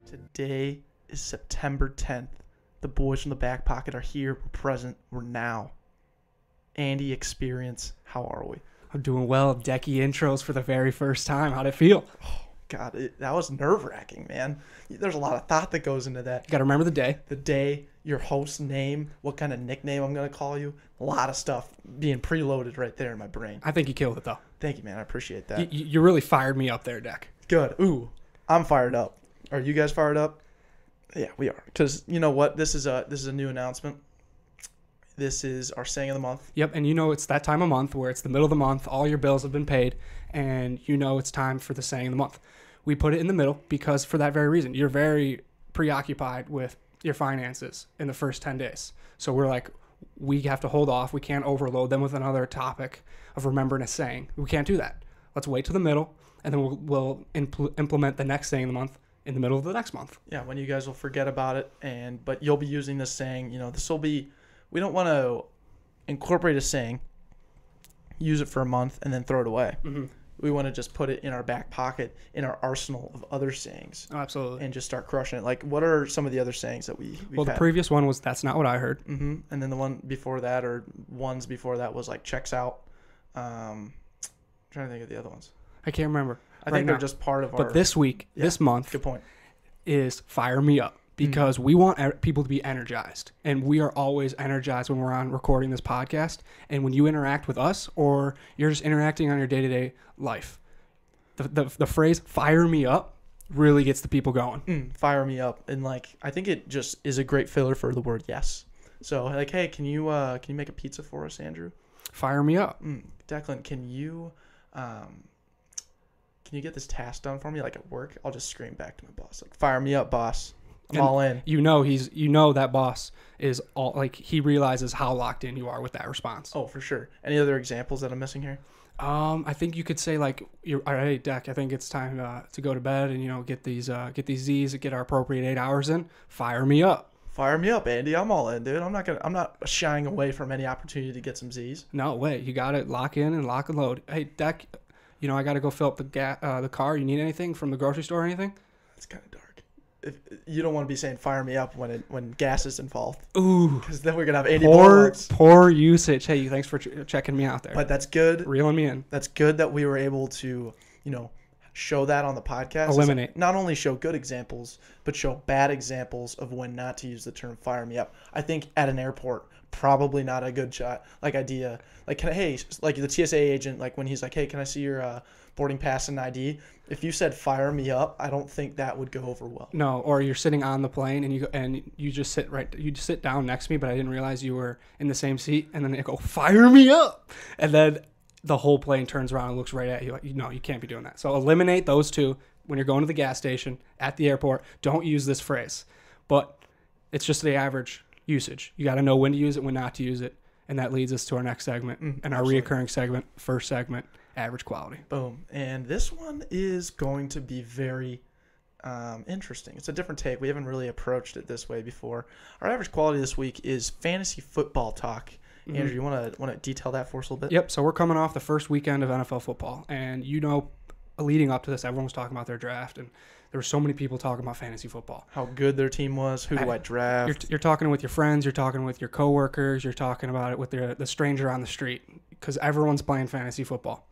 Today is September 10th. The boys from the Back Pocket are here. We're present. We're now. Andy, Experience, how are we? I'm doing well. Decky intros for the very first time. How'd it feel? Oh, God, that was nerve-wracking, man. There's a lot of thought that goes into that. You got to remember the day. The day, your host's name, what kind of nickname I'm going to call you. A lot of stuff being preloaded right there in my brain. I think you killed it, though. Thank you, man. I appreciate that. You really fired me up there, Deck. Good. Ooh, I'm fired up. Are you guys fired up? Yeah, we are. Because you know what? This is a new announcement. This is our saying of the month. Yep, and you know it's that time of month where it's the middle of the month, all your bills have been paid, and you know it's time for the saying of the month. We put it in the middle because for that very reason. You're very preoccupied with your finances in the first 10 days. So we're like, we have to hold off. We can't overload them with another topic of remembering a saying. We can't do that. Let's wait till the middle, and then we'll implement the next saying of the month in the middle of the next month. Yeah, when you guys will forget about it, but you'll be using this saying. You know, this will be. We don't want to incorporate a saying, use it for a month, and then throw it away. Mm-hmm. We want to just put it in our back pocket, in our arsenal of other sayings. Oh, absolutely. And just start crushing it. Like, what are some of the other sayings that we've Well, the previous one was, that's not what I heard. Mm-hmm. And then the one before that, or ones before that, was like, checks out. I'm trying to think of the other ones. I can't remember. I think they're just part of our... But this week, this month, good point, is Fire Me Up. Because we want people to be energized. And we are always energized when we're on recording this podcast. And when you interact with us or you're just interacting on your day-to-day life, the phrase fire me up really gets the people going. Fire me up. And, like, I think it just is a great filler for the word yes. So, like, hey, can you make a pizza for us, Andrew? Fire me up. Declan, can you get this task done for me, like, at work? I'll just scream back to my boss, like, fire me up, boss. I'm all in. You know that boss is all, like, he realizes how locked in you are with that response. Oh, for sure. Any other examples that I'm missing here? I think you could say, like, all right, Deck, I think it's time to go to bed and, you know, get these Z's, get our appropriate 8 hours in. Fire me up. Fire me up, Andy. I'm all in, dude. I'm not shying away from any opportunity to get some Z's. No way. You got to lock in and lock and load. Hey, Deck, you know, I got to go fill up the car. You need anything from the grocery store or anything? It's kind of dark. If you don't want to be saying fire me up when gas is involved. Ooh. Because then we're going to have 80 blowouts. Poor usage. Hey, thanks for checking me out there. But that's good. Reeling me in. That's good that we were able to, you know, show that on the podcast. Eliminate. Not only show good examples, but show bad examples of when not to use the term fire me up. I think at an airport, probably not a good idea. Like, like the TSA agent, like when he's like, hey, can I see your boarding pass and ID? If you said fire me up, I don't think that would go over well. No, or you're sitting on the plane and you just sit down next to me, but I didn't realize you were in the same seat, and then they go, fire me up, and then the whole plane turns around and looks right at you. Like, no, you can't be doing that. So eliminate those two when you're going to the gas station, at the airport. Don't use this phrase, but it's just the average usage. You got to know when to use it, when not to use it, and that leads us to our next segment and our reoccurring segment, first segment. Average quality. Boom. And this one is going to be very interesting. It's a different take. We haven't really approached it this way before. Our average quality this week is fantasy football talk. Andrew, you want to detail that for us a little bit? Yep. So we're coming off the first weekend of NFL football, and you know, leading up to this, everyone was talking about their draft, and there were so many people talking about fantasy football. How good their team was. Who do I draft? You're talking with your friends. You're talking with your coworkers. You're talking about it with the stranger on the street, because everyone's playing fantasy football.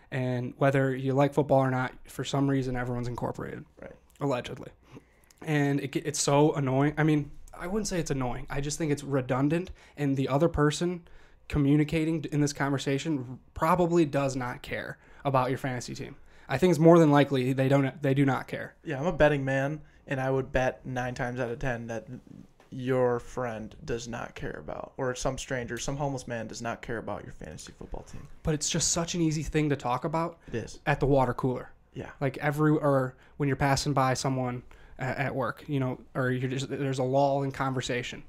And whether you like football or not, for some reason, everyone's incorporated. Right. Allegedly. And it's so annoying. I mean, I wouldn't say it's annoying. I just think it's redundant. And the other person communicating in this conversation probably does not care about your fantasy team. I think it's more than likely they do not care. Yeah, I'm a betting man, and I would bet 9 times out of 10 that your friend does not care about, or some stranger, some homeless man does not care about your fantasy football team. But it's just such an easy thing to talk about. It is. At the water cooler. Yeah. Like or when you're passing by someone at work, you know, or there's a lull in conversation.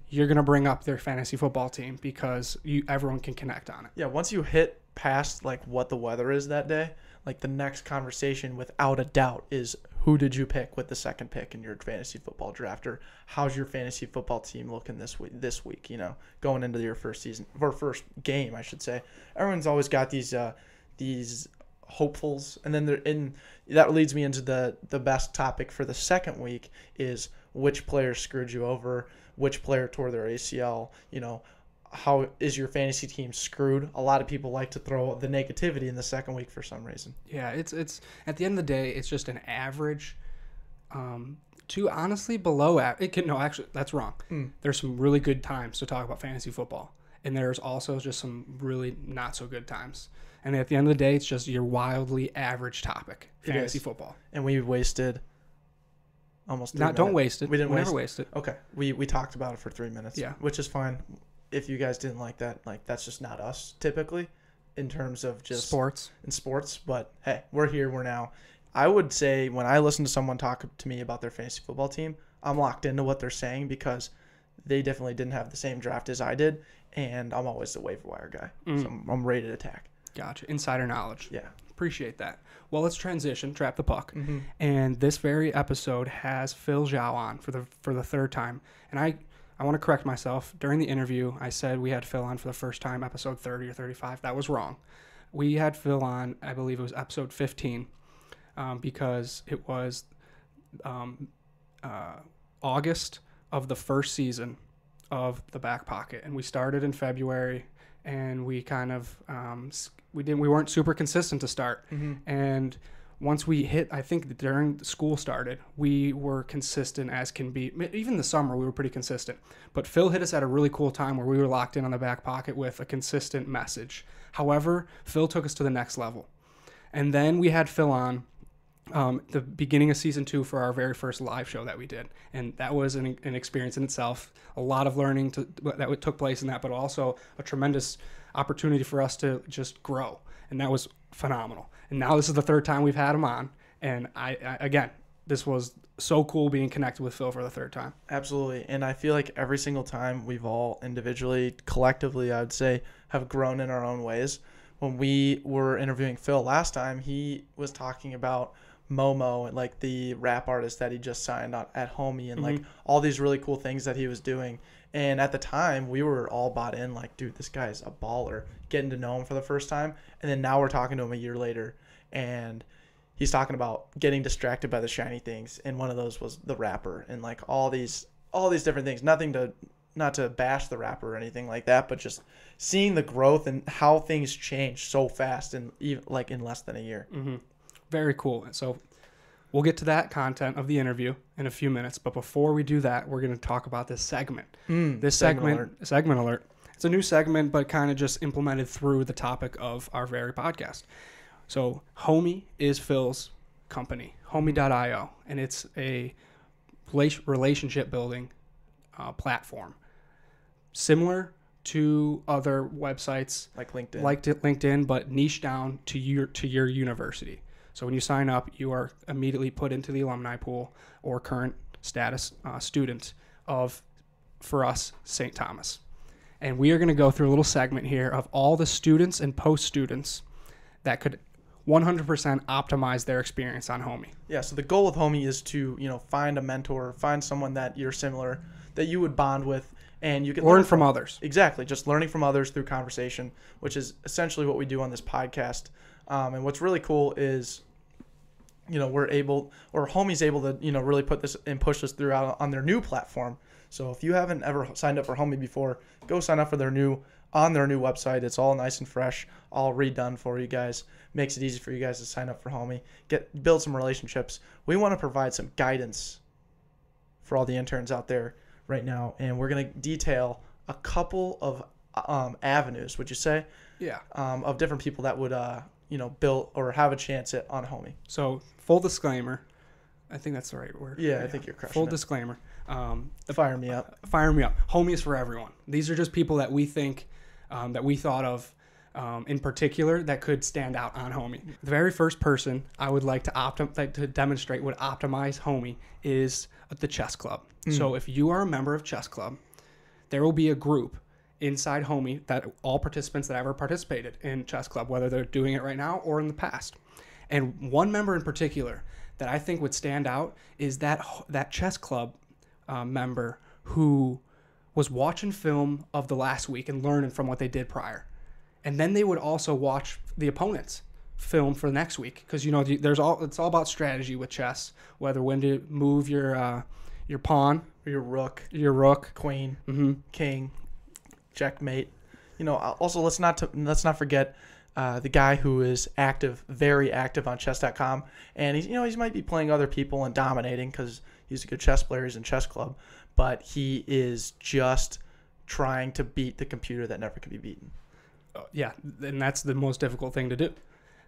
You're going to bring up their fantasy football team because everyone can connect on it. Yeah, once you hit past like what the weather is that day, like the next conversation without a doubt is who did you pick with the second pick in your fantasy football draft, or how's your fantasy football team looking this week, you know, going into your first season or first game, I should say. Everyone's always got these hopefuls, and then that leads me into the best topic for the second week is which player screwed you over, which player tore their ACL. How is your fantasy team screwed? A lot of people like to throw the negativity in the second week for some reason. Yeah, it's at the end of the day, it's just an average. To honestly below actually that's wrong. There's some really good times to talk about fantasy football, and there's also just some really not so good times. And at the end of the day, it's just your wildly average topic, fantasy football. And we wasted almost 3 minutes. Don't waste it. We didn't never waste it. Okay, we talked about it for 3 minutes. Yeah, which is fine. If you guys didn't like that, that's just not us typically in terms of just sports. But hey, we're here. We're now. I would say when I listen to someone talk to me about their fantasy football team, I'm locked into what they're saying because they definitely didn't have the same draft as I did, and I'm always the waiver wire guy. So I'm ready to attack. Gotcha. Insider knowledge. Yeah. Appreciate that. Well, let's transition. Trap the puck. And this very episode has Phil Xiao on for the third time. And I want to correct myself. During the interview, I said we had Phil on for the first time, episode 30 or 35. That was wrong. We had Phil on, I believe it was episode 15, because it was August of the first season of the Backpocket. And we started in February, and we kind of we weren't super consistent to start. And once we hit, I think during school started, we were consistent as can be. Even the summer, we were pretty consistent. But Phil hit us at a really cool time where we were locked in on the Backpocket with a consistent message. However, Phil took us to the next level. And then we had Phil on the beginning of season 2 for our very first live show that we did. And that was an experience in itself. A lot of learning that took place in that, but also a tremendous opportunity for us to just grow. And that was phenomenal. And now this is the third time we've had him on. And I again, this was so cool being connected with Phil for the third time. Absolutely. And I feel like every single time we've all individually, collectively, I would say, have grown in our own ways. When we were interviewing Phil last time, he was talking about Momo and like the rap artist that he just signed at Homie and like all these really cool things that he was doing. And at the time, we were all bought in like, dude, this guy's a baller, getting to know him for the first time. And then now we're talking to him a year later, and he's talking about getting distracted by the shiny things. And one of those was the rapper and like all these different things. Not to bash the rapper or anything like that, but just seeing the growth and how things change so fast and even like in less than a year. Very cool. So we'll get to that content of the interview in a few minutes. But before we do that, we're going to talk about this segment. This segment alert. It's a new segment, but kind of just implemented through the topic of our very podcast. So Homie is Phil's company, homie.io, and it's a relationship building platform. Similar to other websites like LinkedIn, but niche down to your university. So when you sign up, you are immediately put into the alumni pool or current status student of, for us, St. Thomas. And we are going to go through a little segment here of all the students and post-students that could 100% optimize their experience on Homie. Yeah, so the goal with Homie is to, find a mentor, find someone that you're similar, that you would bond with, and you can learn from others. Exactly, just learning from others through conversation, which is essentially what we do on this podcast. And what's really cool is, Homie's able to, really put this and push this throughout on their new platform. So if you haven't ever signed up for Homie before, go sign up for their new website. It's all nice and fresh, all redone for you guys. Makes it easy for you guys to sign up for Homie. Build some relationships. We want to provide some guidance for all the interns out there right now, and we're going to detail a couple of avenues, would you say? Yeah. Of different people that would build or have a chance on Homie. So full disclaimer, I think that's the right word. Yeah, I think you're crushing full it. Disclaimer. Fire me up. Fire me up. Homie is for everyone. These are just people that we think, that we thought of in particular that could stand out on Homie. The very first person I would like to demonstrate would optimize Homie is the chess club. So if you are a member of chess club, there will be a group inside Homie that all participants that ever participated in chess club, whether they're doing it right now or in the past. And one member in particular that I think would stand out is that chess club member who was watching film of the last week and learning from what they did prior. And then they would also watch the opponent's film for next week, because you know it's all about strategy with chess, whether when to move your pawn, Or your rook, queen, mm-hmm. king, checkmate. You know, also let's not forget the guy who is very active on chess.com, and he might be playing other people and dominating because he's a good chess player. He's in chess club, but he is just trying to beat the computer that never can be beaten. Yeah, and that's the most difficult thing to do.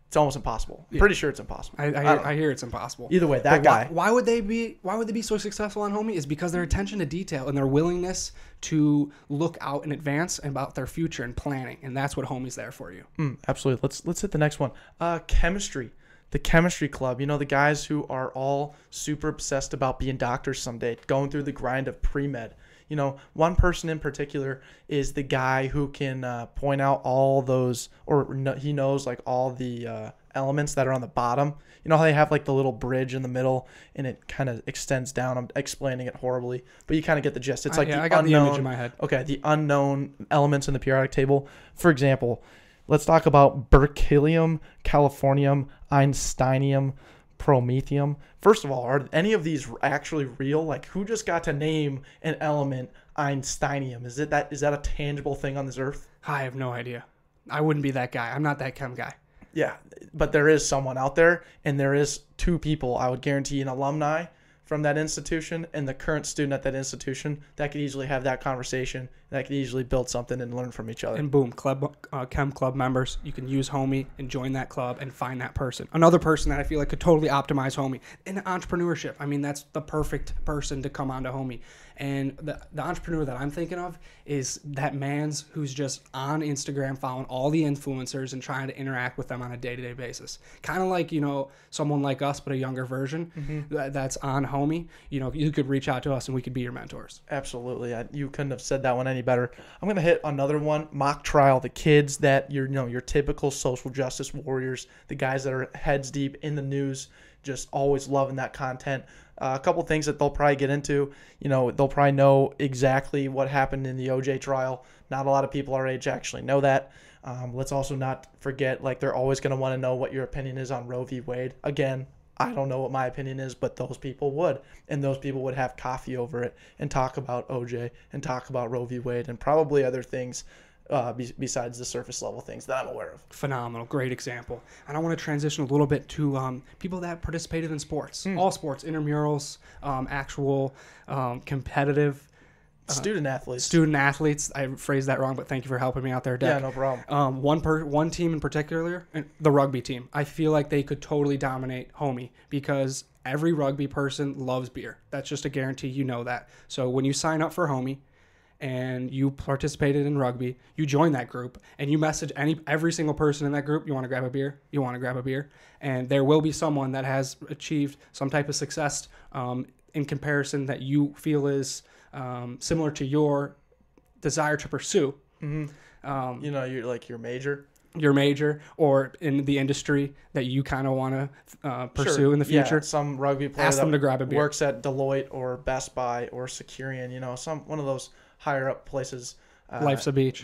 It's almost impossible. I'm pretty sure it's impossible. I hear it's impossible. Either way, that guy. Why would they be so successful on Homie? Is because their attention to detail and their willingness to look out in advance about their future and planning, and that's what Homie's there for you. Absolutely. Let's hit the next one. Chemistry. The chemistry club. You know, the guys who are all super obsessed about being doctors someday, going through the grind of pre-med. You know, one person in particular is the guy who can point out all those, he knows like all the elements that are on the bottom. You know how they have like the little bridge in the middle and it kind of extends down. I'm explaining it horribly, but you kind of get the gist. It's like I got the image in my head. Okay, the unknown elements in the periodic table. For example, let's talk about berkelium, californium, einsteinium, promethium. First of all, are any of these actually real? Like, who just got to name an element einsteinium? Is that a tangible thing on this earth? I have no idea. I wouldn't be that guy. I'm not that chem guy. Yeah, but there is someone out there, and there is two people, I would guarantee, an alumni from that institution and the current student at that institution that could easily have that conversation, that could easily build something and learn from each other. And boom, chem club members, you can use Homie and join that club and find that person. Another person that I feel like could totally optimize Homie. In entrepreneurship, I mean, that's the perfect person to come onto Homie. And the entrepreneur that I'm thinking of is that man's who's just on Instagram following all the influencers and trying to interact with them on a day-to-day basis. Kind of like, someone like us, but a younger version that's on Homie. You could reach out to us and we could be your mentors. Absolutely. You couldn't have said that one any better. I'm going to hit another one, mock trial. The kids that your typical social justice warriors, the guys that are heads deep in the news, just always loving that content. A couple things that they'll probably get into. They'll probably know exactly what happened in the OJ trial. Not a lot of people our age actually know that. Let's also not forget, they're always going to want to know what your opinion is on Roe v. Wade. Again, I don't know what my opinion is, but those people would. And those people would have coffee over it and talk about OJ and talk about Roe v. Wade and probably other things besides the surface level things that I'm aware of. Phenomenal. Great example. And I want to transition a little bit to people that participated in sports. All sports, intramurals, actual competitive. Student athletes. I phrased that wrong, but thank you for helping me out there, Deck. Yeah, no problem. One team in particular, the rugby team. I feel like they could totally dominate Homie because every rugby person loves beer. That's just a guarantee. You know that. So when you sign up for Homie and you participated in rugby, you join that group and you message every single person in that group, you want to grab a beer? You want to grab a beer? And there will be someone that has achieved some type of success in comparison that you feel is similar to your desire to pursue. You're your major. Your major, or in the industry that you kind of want to pursue in the future. Yeah, some rugby player ask them to grab a beer. Works at Deloitte or Best Buy or Securian, one of those higher up places. Life's a beach.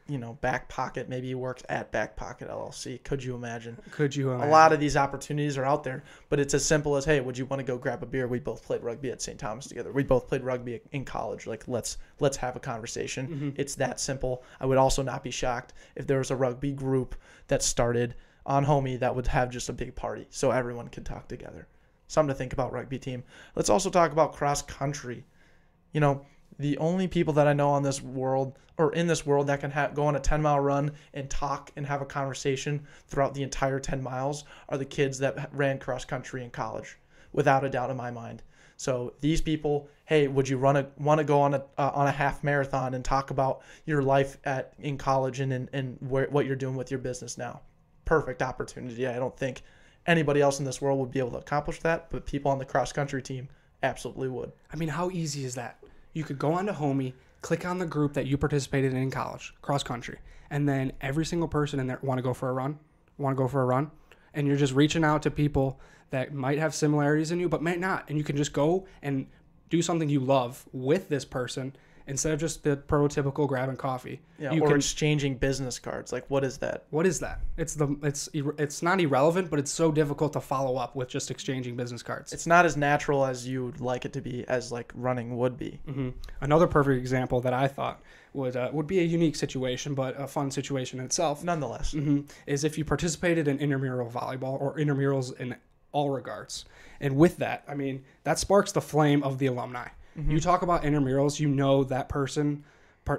Backpocket. Maybe he works at Backpocket LLC. Could you imagine? A lot of these opportunities are out there, but it's as simple as, hey, would you want to go grab a beer? We both played rugby at St. Thomas together. We both played rugby in college. Let's have a conversation. Mm-hmm. It's that simple. I would also not be shocked if there was a rugby group that started on Homie that would have just a big party so everyone could talk together. Something to think about, rugby team. Let's also talk about cross country. The only people that I know in this world that can go on a 10-mile run and talk and have a conversation throughout the entire 10 miles are the kids that ran cross country in college, without a doubt in my mind. So these people, hey, would you want to go on a half marathon and talk about your life in college and what you're doing with your business now? Perfect opportunity. I don't think anybody else in this world would be able to accomplish that, but people on the cross country team absolutely would. I mean, how easy is that? You could go onto Homie, click on the group that you participated in college, cross country, and then every single person in there want to go for a run, and you're just reaching out to people that might have similarities in you but might not, and you can just go and do something you love with this person instead of just the prototypical grabbing coffee. Yeah, you or can exchanging business cards. Like, what is that? What is that? It's not irrelevant, but it's so difficult to follow up with just exchanging business cards. It's not as natural as you would like it to be, as like running would be. Another perfect example that I thought would be a unique situation, but a fun situation in itself. Nonetheless, is if you participated in intramural volleyball or intramurals in all regards. And with that, I mean, that sparks the flame of the alumni. You talk about intramurals, you know that person,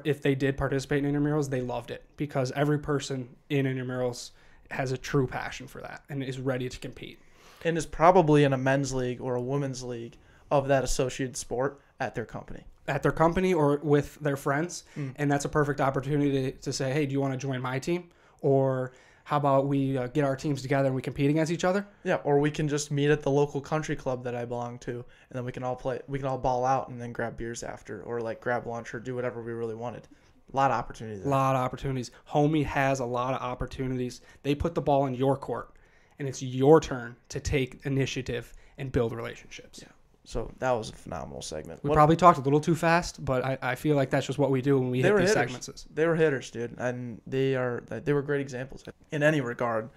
if they did participate in intramurals, they loved it, because every person in intramurals has a true passion for that and is ready to compete. And is probably in a men's league or a women's league of that associated sport at their company. At their company or with their friends. And that's a perfect opportunity to say, hey, do you want to join my team? Or how about we get our teams together and we compete against each other? Yeah, or we can just meet at the local country club that I belong to, and then we can all ball out and then grab beers after, or like grab lunch or do whatever we really wanted. A lot of opportunities. A lot of opportunities. Homie has a lot of opportunities. They put the ball in your court, and it's your turn to take initiative and build relationships. Yeah. So that was a phenomenal segment. We probably talked a little too fast, but I feel like that's just what we do when we hit these segments. They were hitters, dude, and they were great examples in any regard.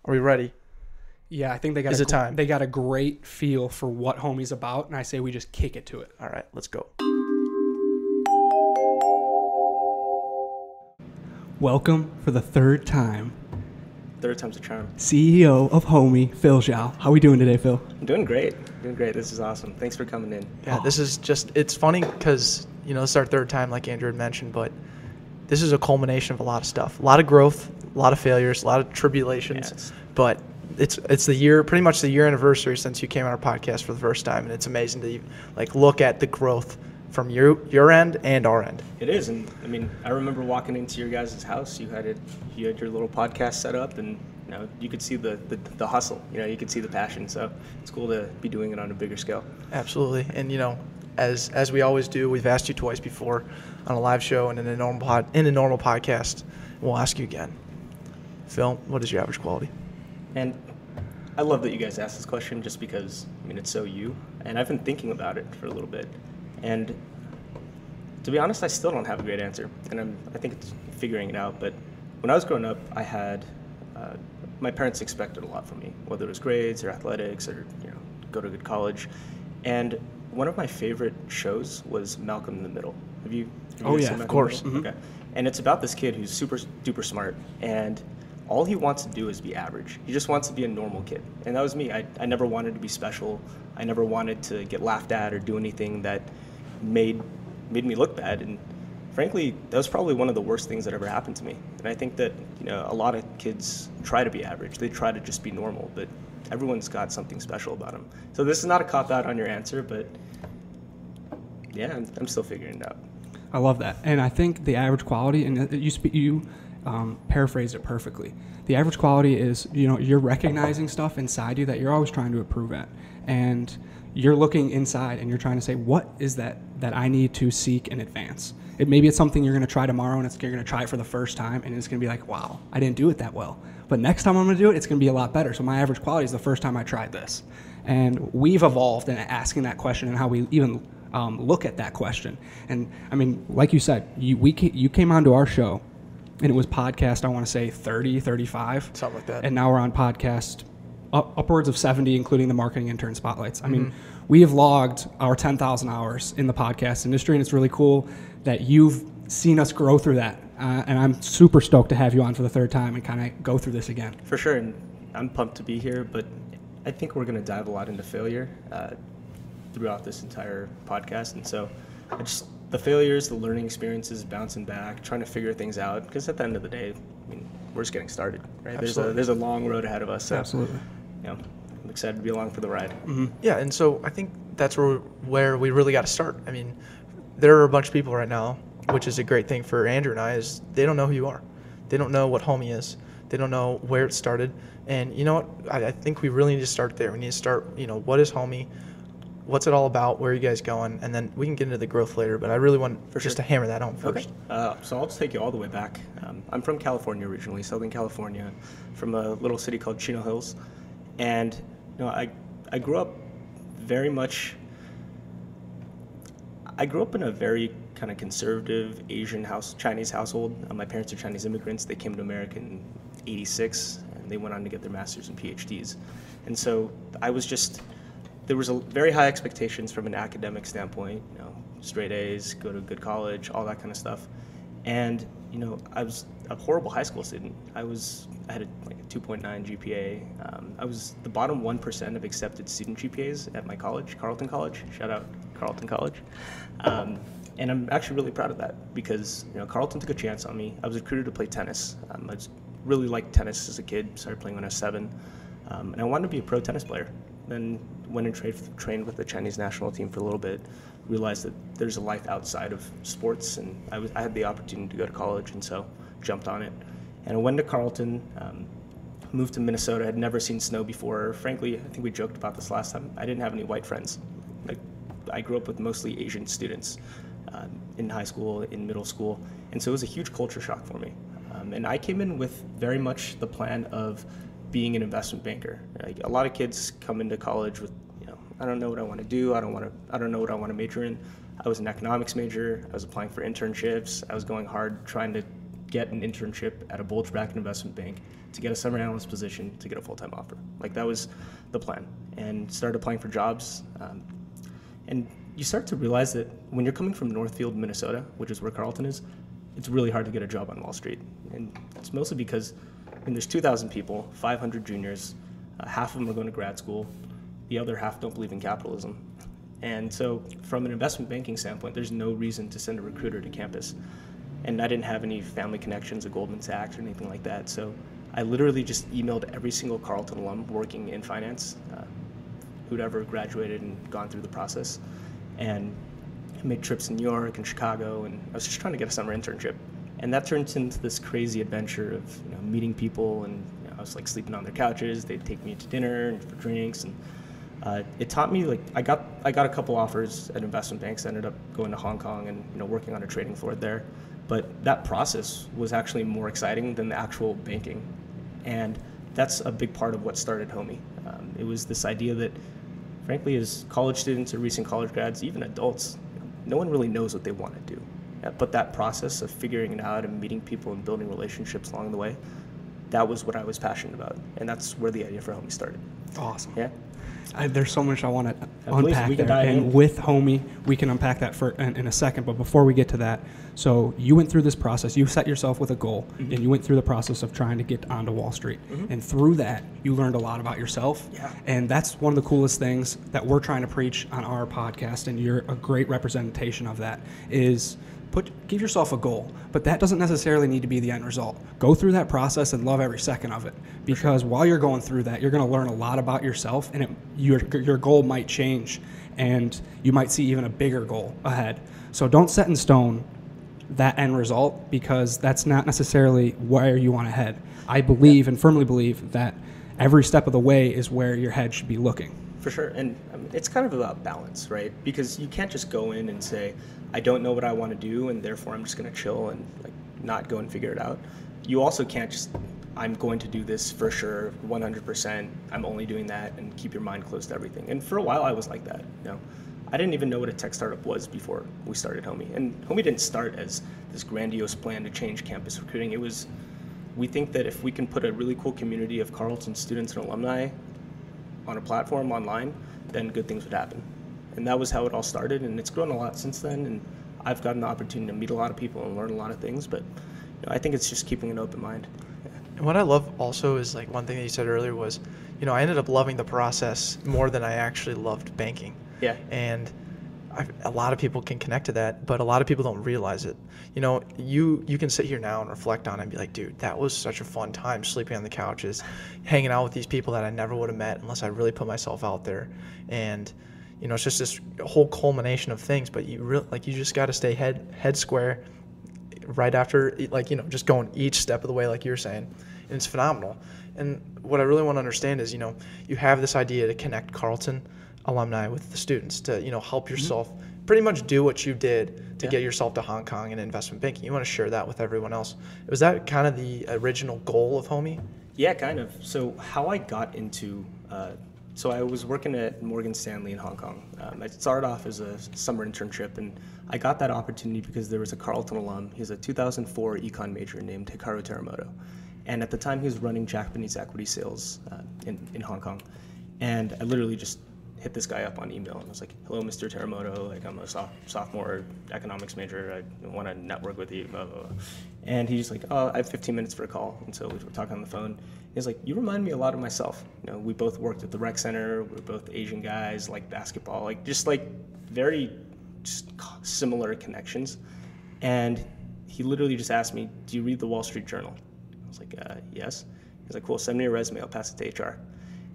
Are we ready? Yeah, I think they got a great feel for what Homie's about, and I say we just kick it to it. All right, let's go. Welcome for the third time. Third time's a charm. CEO of Homie, Phil Xiao. How are we doing today, Phil? I'm doing great. This is awesome. Thanks for coming in. Yeah, This is just, it's funny because, this is our third time, like Andrew had mentioned, but this is a culmination of a lot of stuff. A lot of growth, a lot of failures, a lot of tribulations, Yes. But it's the year, pretty much the year anniversary since you came on our podcast for the first time, and it's amazing to like look at the growth from your end and our end. It is, and I mean, I remember walking into your guys' house. You had your little podcast set up, and you could see the hustle. You could see the passion. So it's cool to be doing it on a bigger scale. Absolutely, and as we always do, we've asked you twice before on a live show and in a normal podcast. We'll ask you again, Phil. What is your average quality? And I love that you guys asked this question, just because it's so you. And I've been thinking about it for a little bit. And to be honest, I still don't have a great answer, and I think it's figuring it out. But when I was growing up, I had my parents expected a lot from me, whether it was grades or athletics or go to a good college. And one of my favorite shows was Malcolm in the Middle. Have you Oh guys yeah, seen of course. Malcolm in the Middle? Okay. And it's about this kid who's super duper smart, and all he wants to do is be average. He just wants to be a normal kid. And that was me. I never wanted to be special. I never wanted to get laughed at or do anything that made me look bad. And frankly, that was probably one of the worst things that ever happened to me. And I think that a lot of kids try to be average. They try to just be normal, but everyone's got something special about them. So this is not a cop-out on your answer, but yeah, I'm still figuring it out. I love that. And I think the average quality, and you paraphrased it perfectly. The average quality is, you're recognizing stuff inside you that you're always trying to improve at. And you're looking inside and you're trying to say, what is that I need to seek and advance? Maybe it's something you're going to try tomorrow, and you're going to try it for the first time, and it's going to be like, wow, I didn't do it that well. But next time I'm going to do it, it's going to be a lot better. So my average quality is the first time I tried this. And we've evolved in asking that question and how we even look at that question. And I mean, like you said, you came onto our show, and it was podcast, I want to say 30, 35. Something like that. And now we're on podcast upwards of 70, including the marketing intern spotlights. I mean, we have logged our 10,000 hours in the podcast industry, and it's really cool that you've seen us grow through that. And I'm super stoked to have you on for the third time and kind of go through this again. For sure, and I'm pumped to be here, but I think we're going to dive a lot into failure throughout this entire podcast. And so the failures, the learning experiences, bouncing back, trying to figure things out, because at the end of the day, we're just getting started, right? There's a long road ahead of us. So, Absolutely. I'm excited to be along for the ride. Yeah, and so I think that's where we really got to start. I mean, there are a bunch of people right now, which is a great thing for Andrew and I, is they don't know who you are. They don't know what Homie is. They don't know where it started. And you know what? I think we really need to start there. We need to start, what is Homie? What's it all about? Where are you guys going? And then we can get into the growth later, but I really want to hammer that home first. Okay. So I'll just take you all the way back. I'm from California originally, Southern California, from a little city called Chino Hills. And I grew up very much, I grew up in a very kind of conservative Chinese household. My parents are Chinese immigrants. They came to America in '86, and they went on to get their masters and PhDs. And so there was a very high expectations from an academic standpoint, straight A's, go to a good college, all that kind of stuff. And, I was a horrible high school student. I had a 2.9 GPA. I was the bottom 1% of accepted student GPAs at my college, Carleton College. Shout out Carleton College. And I'm actually really proud of that because, Carleton took a chance on me. I was recruited to play tennis. I really liked tennis as a kid, started playing when I was 7. And I wanted to be a pro tennis player. Then went and trained with the Chinese national team for a little bit, realized that there's a life outside of sports, and I had the opportunity to go to college, and so jumped on it. And I went to Carleton, moved to Minnesota. I had never seen snow before. Frankly, I think we joked about this last time. I didn't have any white friends. I grew up with mostly Asian students in high school, in middle school, and so it was a huge culture shock for me. And I came in with very much the plan of being an investment banker. A lot of kids come into college with, I don't know what I want to do. I don't know what I want to major in. I was an economics major. I was applying for internships. I was going hard trying to get an internship at a bulge bracket investment bank to get a summer analyst position to get a full-time offer. That was the plan. And started applying for jobs. And you start to realize that when you're coming from Northfield, Minnesota, which is where Carleton is, it's really hard to get a job on Wall Street. And it's mostly because there's 2,000 people, 500 juniors, half of them are going to grad school, the other half don't believe in capitalism. And so from an investment banking standpoint, there's no reason to send a recruiter to campus. And I didn't have any family connections at Goldman Sachs or anything like that. So I literally just emailed every single Carleton alum working in finance who'd ever graduated and gone through the process. And I made trips in New York and Chicago, and I was just trying to get a summer internship. And that turned into this crazy adventure of meeting people, and I was sleeping on their couches. They'd take me to dinner and for drinks, and it taught me I got a couple offers at investment banks. I ended up going to Hong Kong and working on a trading floor there. But that process was actually more exciting than the actual banking, and that's a big part of what started Homie. It was this idea that, frankly, as college students or recent college grads, even adults, no one really knows what they want to do. But that process of figuring it out and meeting people and building relationships along the way, that was what I was passionate about. And that's where the idea for Homie started. Awesome. Yeah. There's so much I want to unpack there. And with Homie, we can unpack that in a second. But before we get to that, so you went through this process. You set yourself with a goal, mm-hmm. and you went through the process of trying to get onto Wall Street. Mm-hmm. And through that, you learned a lot about yourself. Yeah. And that's one of the coolest things that we're trying to preach on our podcast, and you're a great representation of that, is give yourself a goal, but that doesn't necessarily need to be the end result. Go through that process and love every second of it, because while you're going through that, you're going to learn a lot about yourself, and your goal might change, and you might see even a bigger goal ahead. So don't set in stone that end result, because that's not necessarily where you want to head. I believe and firmly believe that every step of the way is where your head should be looking. For sure. And it's kind of about balance, right? Because you can't just go in and say, I don't know what I want to do, and therefore I'm just going to chill and not go and figure it out. You also can't just, I'm going to do this for sure, 100%. I'm only doing that, and keep your mind closed to everything. And for a while I was like that. I didn't even know what a tech startup was before we started Homie. And Homie didn't start as this grandiose plan to change campus recruiting. It was, we think that if we can put a really cool community of Carleton students and alumni on a platform online, then good things would happen. And that was how it all started, and it's grown a lot since then, and I've gotten the opportunity to meet a lot of people and learn a lot of things, but I think it's just keeping an open mind. Yeah. And what I love also is one thing that you said earlier was, I ended up loving the process more than I actually loved banking. Yeah. And a lot of people can connect to that, but a lot of people don't realize it. You can sit here now and reflect on it and be like, dude, that was such a fun time, sleeping on the couches, hanging out with these people that I never would have met unless I really put myself out there. And it's just this whole culmination of things, but you just got to stay head square right after, just going each step of the way, like you were saying. And it's phenomenal. And what I really want to understand is, you have this idea to connect Carleton alumni with the students to, help yourself pretty much do what you did to get yourself to Hong Kong and investment banking. You want to share that with everyone else. Was that kind of the original goal of Homie? Yeah, kind of. So how I got into So I was working at Morgan Stanley in Hong Kong. I started off as a summer internship, and I got that opportunity because there was a Carleton alum. He was a 2004 econ major named Hikaru Teramoto. And at the time, he was running Japanese equity sales in Hong Kong. And I literally just hit this guy up on email, and I was like, hello, Mr. Teramoto. Like, I'm a sophomore economics major. I want to network with you, blah, blah, blah. And he's like, oh, I have 15 minutes for a call. And so we were talking on the phone. He's like, you remind me a lot of myself. You know, we both worked at the rec center. We're both Asian guys, like basketball, like just like very just similar connections. And he literally just asked me, do you read the Wall Street Journal? I was like, yes. He's like, cool, send me your resume. I'll pass it to HR.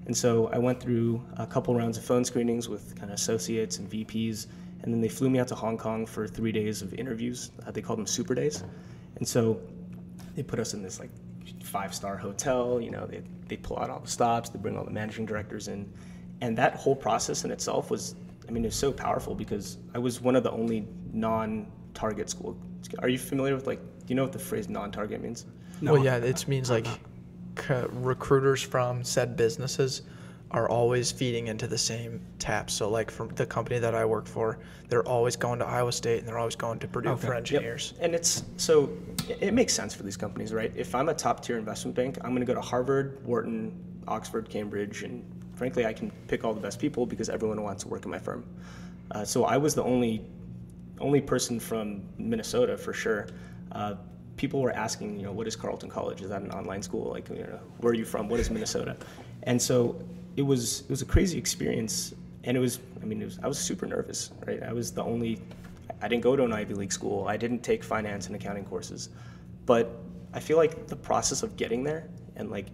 And so I went through a couple rounds of phone screenings with kind of associates and VPs, and then they flew me out to Hong Kong for 3 days of interviews. They called them super days. And so they put us in this like 5-star hotel, you know, they pull out all the stops, they bring all the managing directors in. And that whole process in itself was, I mean, it was so powerful because I was one of the only non-target school. Are you familiar with, like, do you know what the phrase non-target means? No. Well, yeah, it means like recruiters from said businesses are always feeding into the same tap. So like from the company that I work for, they're always going to Iowa State and they're always going to Purdue for engineers. Yep. And it's so it makes sense for these companies, right? If I'm a top tier investment bank, I'm going to go to Harvard, Wharton, Oxford, Cambridge, and frankly, I can pick all the best people because everyone wants to work in my firm. So I was the only person from Minnesota for sure. People were asking, you know, what is Carleton College? Is that an online school? Like, you know, where are you from? What is Minnesota? And so it was a crazy experience, and I was super nervous, right? I didn't go to an Ivy League school. I didn't take finance and accounting courses, but I feel like the process of getting there and like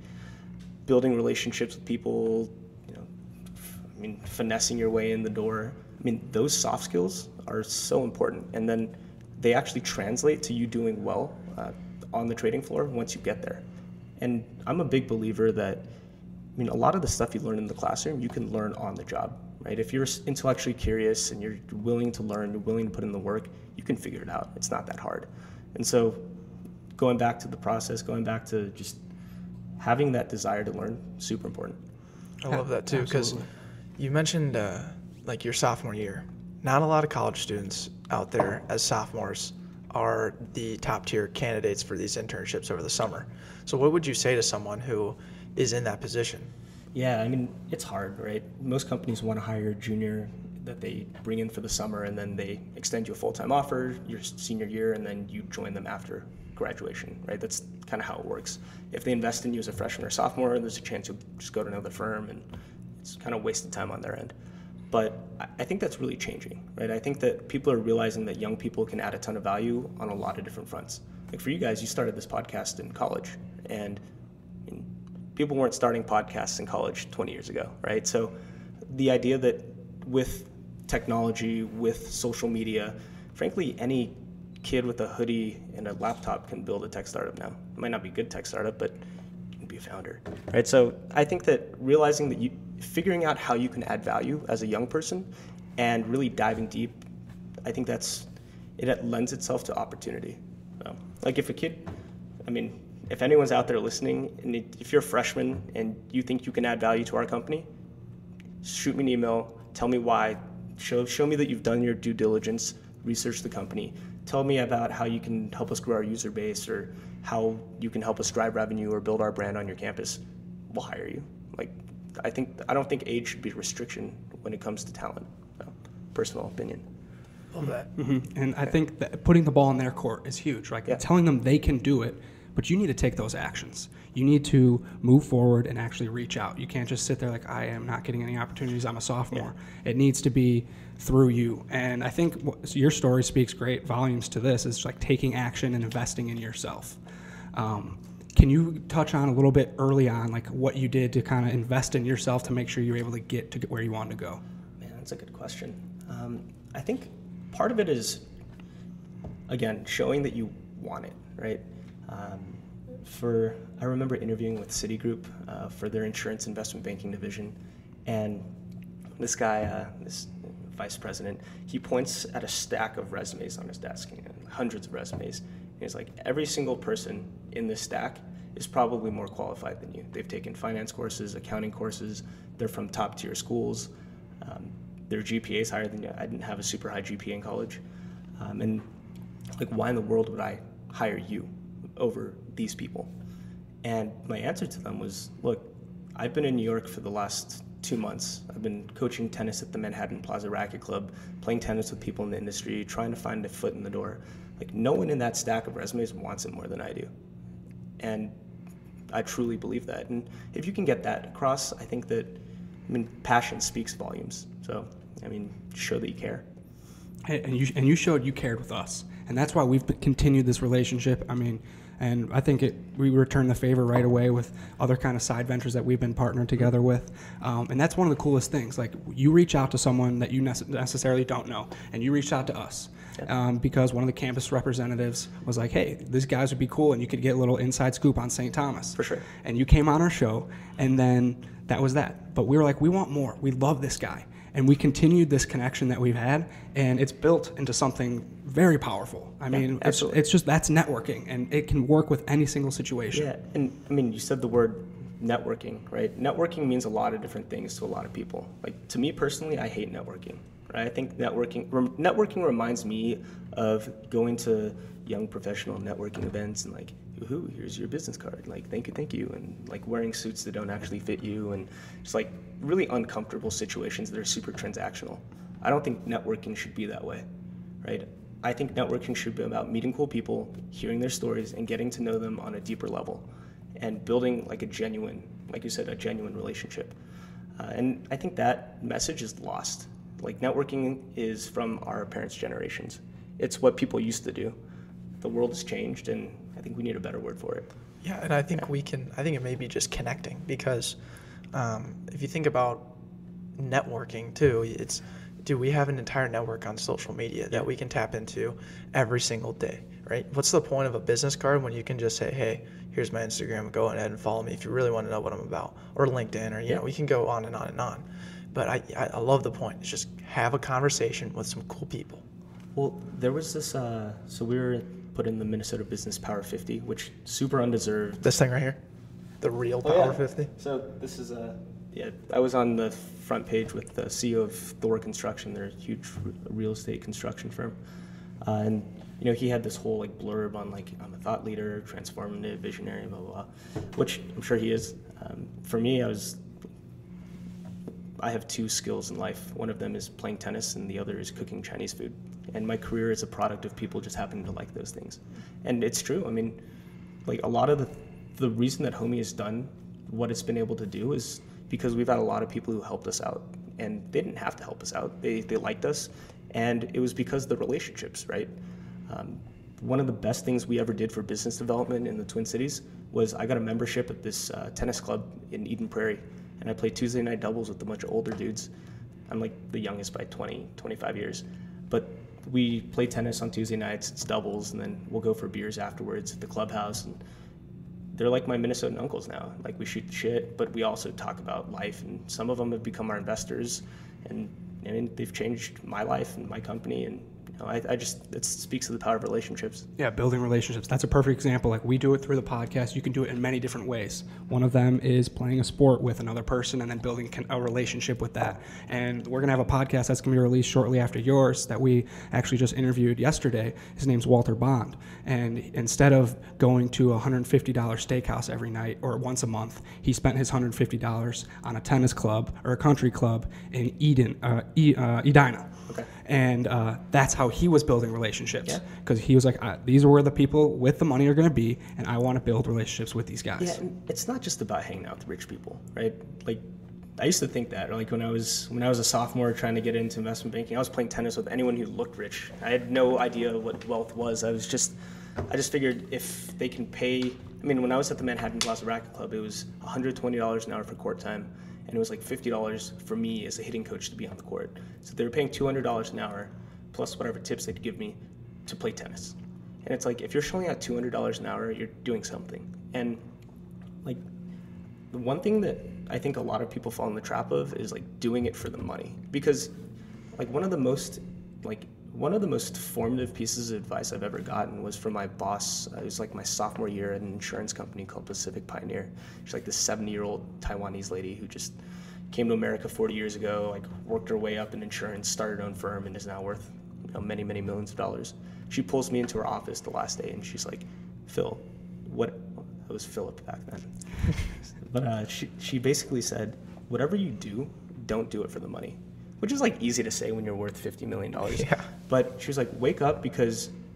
building relationships with people, you know, finessing your way in the door. Those soft skills are so important, and then they actually translate to you doing well on the trading floor once you get there. And I'm a big believer that, a lot of the stuff you learn in the classroom, you can learn on the job, right? If you're intellectually curious and you're willing to learn, you're willing to put in the work, you can figure it out. It's not that hard. And so going back to the process, going back to just having that desire to learn, super important. I love that too, because you mentioned like your sophomore year. Not a lot of college students out there as sophomores are the top tier candidates for these internships over the summer. So what would you say to someone who is in that position? Yeah, it's hard, right? Most companies want to hire a junior that they bring in for the summer, and then they extend you a full-time offer your senior year, and then you join them after graduation, right? That's kind of how it works. If they invest in you as a freshman or sophomore, there's a chance you'll just go to another firm, and it's kind of wasted time on their end. But I think that's really changing, right? I think that people are realizing that young people can add a ton of value on a lot of different fronts. Like for you guys, you started this podcast in college, and people weren't starting podcasts in college 20 years ago, right? So the idea that with technology, with social media, frankly, any kid with a hoodie and a laptop can build a tech startup now. It might not be a good tech startup, but you can be a founder, right? So I think that realizing that figuring out how you can add value as a young person and really diving deep, I think it lends itself to opportunity. So, like if a kid, if anyone's out there listening, and if you're a freshman and you think you can add value to our company, shoot me an email, tell me why, show me that you've done your due diligence, research the company, tell me about how you can help us grow our user base or how you can help us drive revenue or build our brand on your campus. We'll hire you. I don't think age should be a restriction when it comes to talent. So, personal opinion. Love that. Mm-hmm. And I think that putting the ball in their court is huge. Telling them they can do it, but you need to take those actions. You need to move forward and actually reach out. You can't just sit there like, I am not getting any opportunities. I'm a sophomore. Yeah. It needs to be through you. And I think your story speaks great volumes to this. It's like taking action and investing in yourself. Can you touch on a little bit early on, like what you did to kind of invest in yourself to make sure you were able to get to where you wanted to go? Man, that's a good question. I think part of it is, again, showing that you want it, right? I remember interviewing with Citigroup for their insurance investment banking division, and this guy, this vice president, he points at a stack of resumes on his desk, hundreds of resumes. And he's like, every single person in this stack is probably more qualified than you. They've taken finance courses, accounting courses. They're from top tier schools. Their GPA is higher than you. I didn't have a super high GPA in college. And like, why in the world would I hire you over these people? And my answer to them was, look, I've been in New York for the last 2 months. I've been coaching tennis at the Manhattan Plaza Racket Club, playing tennis with people in the industry, trying to find a foot in the door. Like, no one in that stack of resumes wants it more than I do. And I truly believe that. And if you can get that across, I think that, passion speaks volumes. So, show that you care. And you showed you cared with us. And that's why we've continued this relationship. And I think we returned the favor right away with other kind of side ventures that we've been partnered together with. And that's one of the coolest things. Like, you reach out to someone that you necessarily don't know, and you reached out to us. Because one of the campus representatives was like, hey, these guys would be cool, and you could get a little inside scoop on St. Thomas. For sure. And you came on our show, and then that was that. But we were like, we want more. We love this guy. And we continued this connection that we've had, and it's built into something very powerful. It's just, that's networking, and it can work with any single situation. Yeah, and you said the word networking, right? Networking means a lot of different things to a lot of people. Like, to me personally, I hate networking. Right? I think networking reminds me of going to young professional networking events and like, ooh, here's your business card. Like, thank you. And like wearing suits that don't actually fit you, and just like really uncomfortable situations that are super transactional. I don't think networking should be that way, right? I think networking should be about meeting cool people, hearing their stories, and getting to know them on a deeper level, and building like a genuine relationship. And I think that message is lost. Like, networking is from our parents' generations. It's what people used to do. The world has changed, and I think we need a better word for it. Yeah, and I think I think it may be just connecting, because if you think about networking too, we have an entire network on social media that we can tap into every single day, right? What's the point of a business card when you can just say, hey, here's my Instagram, go ahead and follow me if you really want to know what I'm about, or LinkedIn, or, we can go on and on and on. But I love the point. It's just have a conversation with some cool people. Well, there was this, so we were put in the Minnesota Business Power 50, which super undeserved. This thing right here, the real Power 50. So this is I was on the front page with the CEO of Thor Construction. They're a huge real estate construction firm. And, he had this whole like blurb on like, I'm a thought leader, transformative, visionary, blah, blah, blah, which I'm sure he is. For me, I have 2 skills in life. One of them is playing tennis, and the other is cooking Chinese food. And my career is a product of people just happening to like those things. And it's true. Like, a lot of the reason that Homie has done what it's been able to do is because we've had a lot of people who helped us out. And they didn't have to help us out. They liked us. And it was because of the relationships, right? One of the best things we ever did for business development in the Twin Cities was I got a membership at this tennis club in Eden Prairie. And I played Tuesday night doubles with a bunch of older dudes. I'm like the youngest by 25 years. But we play tennis on Tuesday nights, it's doubles, and then we'll go for beers afterwards at the clubhouse. And they're like my Minnesotan uncles now. Like, we shoot the shit, but we also talk about life. And some of them have become our investors. And they've changed my life and my company. And it speaks to the power of relationships. Yeah, building relationships. That's a perfect example. Like, we do it through the podcast. You can do it in many different ways. One of them is playing a sport with another person and then building a relationship with that. And we're going to have a podcast that's going to be released shortly after yours that we actually just interviewed yesterday. His name's Walter Bond. And instead of going to a $150 steakhouse every night or once a month, he spent his $150 on a tennis club or a country club in Edina. Okay. And that's how he was building relationships, because he was like, these are where the people with the money are going to be, and I want to build relationships with these guys. Yeah, and it's not just about hanging out with rich people, right? Like, I used to think that, like when I was a sophomore trying to get into investment banking, I was playing tennis with anyone who looked rich. I had no idea what wealth was. I just figured if they can pay. When I was at the Manhattan Plaza Racket Club, it was $120 an hour for court time. And it was like $50 for me as a hitting coach to be on the court. So they were paying $200 an hour plus whatever tips they'd give me to play tennis. And it's like, if you're showing out $200 an hour, you're doing something. And like, the one thing that I think a lot of people fall in the trap of is like doing it for the money. Because like one of the most like one of the most formative pieces of advice I've ever gotten was from my boss. It was like my sophomore year at an insurance company called Pacific Pioneer. She's like this 70-year-old Taiwanese lady who just came to America 40 years ago, like worked her way up in insurance, started her own firm, and is now worth many, many millions of dollars. She pulls me into her office the last day, and she's like, Phil, what? I was Philip back then. But she basically said, whatever you do, don't do it for the money. Which is like easy to say when you're worth $50 million. Yeah. But she was like, wake up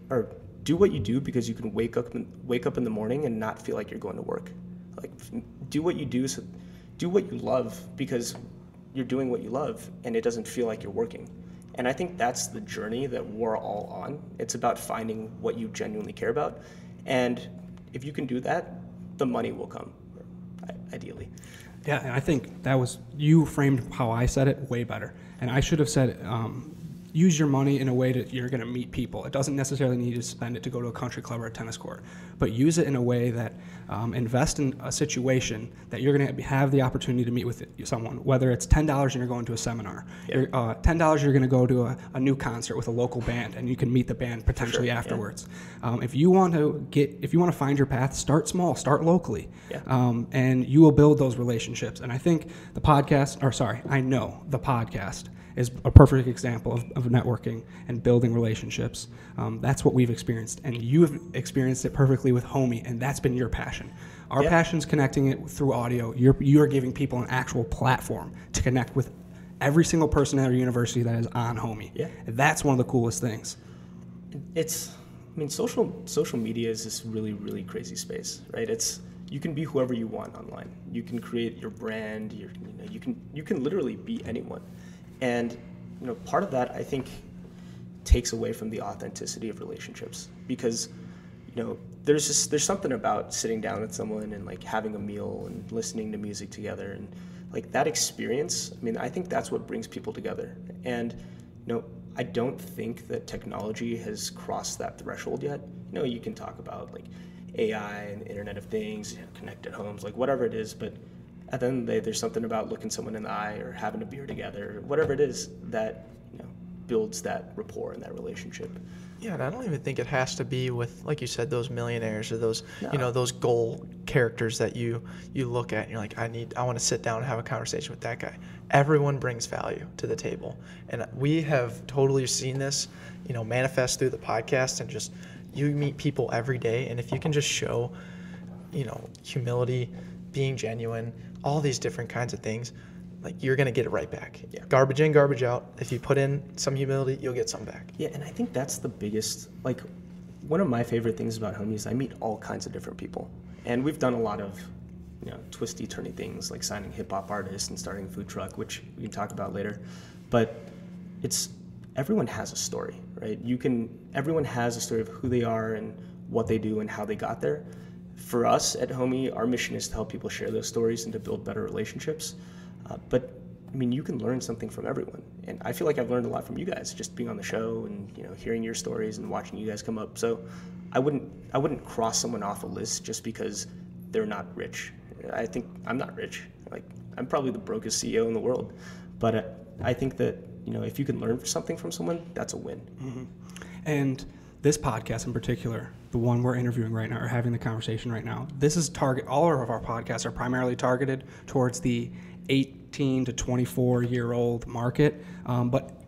or do what you do because you can wake up in the morning and not feel like you're going to work. Like do what you do, so do what you love because you're doing what you love and it doesn't feel like you're working. And I think that's the journey that we're all on. It's about finding what you genuinely care about. And if you can do that, the money will come, ideally. Yeah, and I think that was, you framed how I said it way better. And I should have said, use your money in a way that you're going to meet people. It doesn't necessarily need to spend it to go to a country club or a tennis court, but use it in a way that invest in a situation that you're going to have the opportunity to meet with someone, whether it's $10 and you're going to a seminar, $10 you're going to go to a new concert with a local band and you can meet the band potentially afterwards. Yeah. If you want to find your path, start small, start locally, and you will build those relationships. And I think the podcast is a perfect example of networking and building relationships. That's what we've experienced, and you've experienced it perfectly with Homie, and that's been your passion. Our passion's connecting it through audio. You're giving people an actual platform to connect with every single person at our university that is on Homie. Yeah. That's one of the coolest things. Social media is this really, really crazy space, right? You can be whoever you want online. You can create your brand. You can literally be anyone. And part of that, I think, takes away from the authenticity of relationships because there's something about sitting down with someone and like having a meal and listening to music together and like that experience. I think that's what brings people together. And I don't think that technology has crossed that threshold yet. You can talk about like AI and the Internet of Things, connected homes, like whatever it is, but at the end of the day, there's something about looking someone in the eye or having a beer together, or whatever it is that builds that rapport and that relationship. Yeah, and I don't even think it has to be with, like you said, those millionaires or those those goal characters that you look at and you're like, I want to sit down and have a conversation with that guy. Everyone brings value to the table, and we have totally seen this, manifest through the podcast, and just you meet people every day, and if you can just show, humility, being genuine, all these different kinds of things, like you're going to get it right back. Yeah. Garbage in, garbage out. If you put in some humility, you'll get some back. Yeah, and I think that's the biggest, one of my favorite things about Homie is I meet all kinds of different people. And we've done a lot of, twisty, turny things like signing hip-hop artists and starting a food truck, which we can talk about later. But everyone has a story, right? Everyone has a story of who they are and what they do and how they got there. For us at Homie, our mission is to help people share those stories and to build better relationships. But you can learn something from everyone, and I feel like I've learned a lot from you guys just being on the show and hearing your stories and watching you guys come up. So I wouldn't cross someone off a list just because they're not rich. I think I'm not rich. I'm probably the brokest CEO in the world, but I think that if you can learn something from someone, that's a win. Mm-hmm. And this podcast in particular, the one we're interviewing right now or having the conversation right now, all of our podcasts are primarily targeted towards the 18 to 24-year-old market, but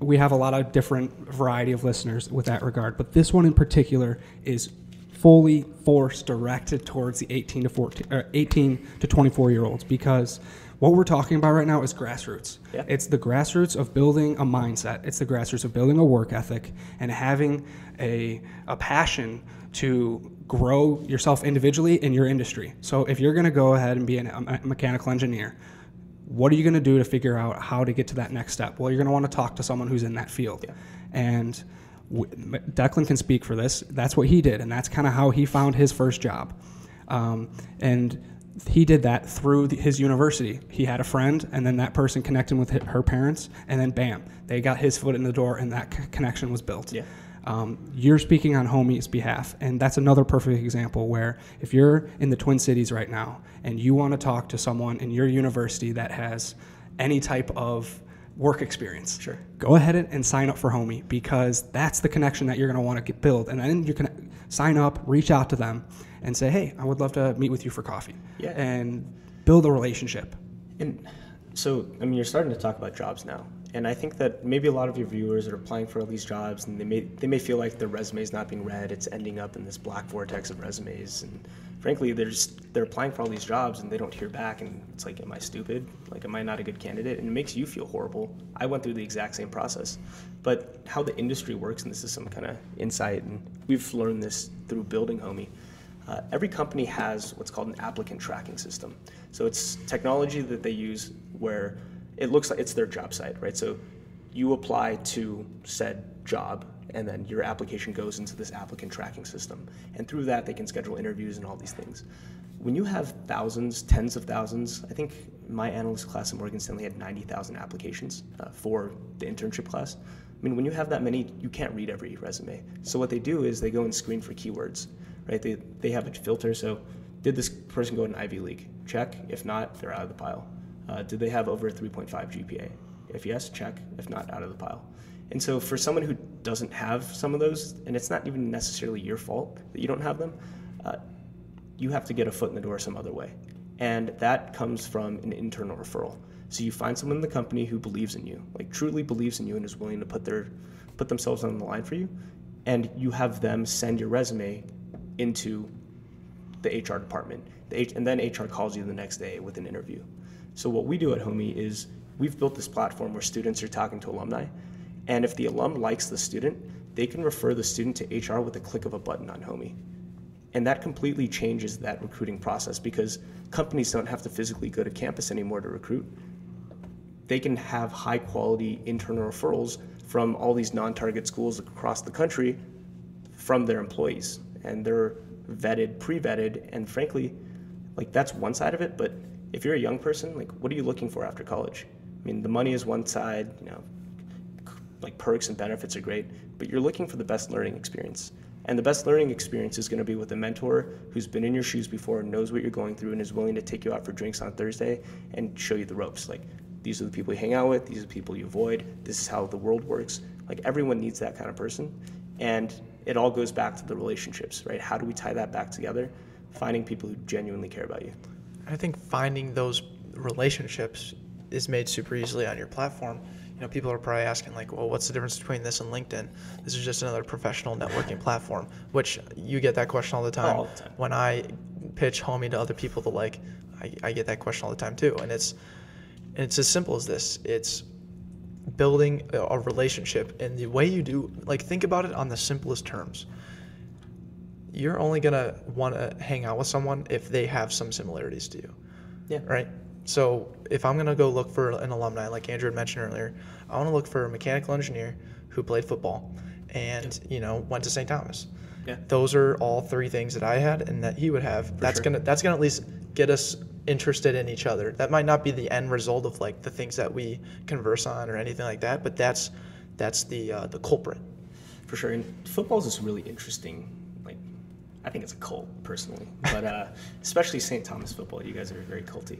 we have a lot of different variety of listeners with that regard. But this one in particular is fully directed towards the 18 to 24-year-olds because what we're talking about right now is grassroots. Yeah. It's the grassroots of building a mindset. It's the grassroots of building a work ethic and having a passion to grow yourself individually in your industry. So if you're going to go ahead and be a mechanical engineer, what are you going to do to figure out how to get to that next step? Well, you're going to want to talk to someone who's in that field. Yeah. And Declan can speak for this. That's what he did, and that's kind of how he found his first job. And he did that through his university. He had a friend, and then that person connected with her parents, and then bam, they got his foot in the door, and that connection was built. Yeah. You're speaking on Homie's behalf, and that's another perfect example where if you're in the Twin Cities right now and you want to talk to someone in your university that has any type of work experience. Sure. Go ahead and sign up for Homie, because that's the connection that you're going to want to build. And then you can sign up, reach out to them, and say, hey, I would love to meet with you for coffee. Yeah. And build a relationship. And so, I mean, you're starting to talk about jobs now. And I think that maybe a lot of your viewers are applying for all these jobs, and they may feel like their resume is not being read. It's ending up in this black vortex of resumes. And frankly, they're applying for all these jobs and they don't hear back. And it's like, am I stupid? Like, am I not a good candidate? And it makes you feel horrible. I went through the exact same process. But how the industry works, and this is some kind of insight, and we've learned this through building Homie. Every company has what's called an applicant tracking system. So it's technology that they use where it looks like it's their job site, right? So you apply to said job, and then your application goes into this applicant tracking system. And through that, they can schedule interviews and all these things. When you have thousands, tens of thousands, I think my analyst class at Morgan Stanley had 90,000 applications for the internship class. I mean, when you have that many, you can't read every resume. So what they do is they go and screen for keywords, right? They have a filter. So did this person go to an Ivy League? Check. If not, they're out of the pile. Did they have over a 3.5 GPA? If yes, check. If not, out of the pile. And so for someone who doesn't have some of those, and it's not even necessarily your fault that you don't have them, you have to get a foot in the door some other way. And that comes from an internal referral. So you find someone in the company who believes in you, like truly believes in you and is willing to put themselves on the line for you, and you have them send your resume into the HR department. And then HR calls you the next day with an interview. So what we do at Homie is we've built this platform where students are talking to alumni, and if the alum likes the student, they can refer the student to HR with a click of a button on Homie. And that completely changes that recruiting process, because companies don't have to physically go to campus anymore to recruit. They can have high quality internal referrals from all these non-target schools across the country from their employees. And they're vetted, pre-vetted, and frankly, like that's one side of it, but if you're a young person, like what are you looking for after college? I mean, the money is one side, like perks and benefits are great, but you're looking for the best learning experience. And the best learning experience is going to be with a mentor who's been in your shoes before, knows what you're going through, and is willing to take you out for drinks on Thursday and show you the ropes. Like, these are the people you hang out with, these are the people you avoid, this is how the world works. Like, everyone needs that kind of person. And it all goes back to the relationships, right? How do we tie that back together? Finding people who genuinely care about you. I think finding those relationships is made super easily on your platform. People are probably asking like, well, what's the difference between this and LinkedIn? This is just another professional networking platform, which you get that question all the time. All the time. When I pitch Homie to other people, I get that question all the time too. And it's as simple as this. It's building a relationship, and the way you do, like, think about it on the simplest terms. You're only gonna want to hang out with someone if they have some similarities to you. Yeah. Right? So if I'm going to go look for an alumni, like Andrew had mentioned earlier, I want to look for a mechanical engineer who played football and, went to St. Thomas. Yeah. Those are all three things that I had and that he would have. That's gonna at least get us interested in each other. That might not be the end result of like the things that we converse on or anything like that, but that's the culprit. For sure. And football is this really interesting, I think it's a cult personally, but especially St. Thomas football. You guys are very culty.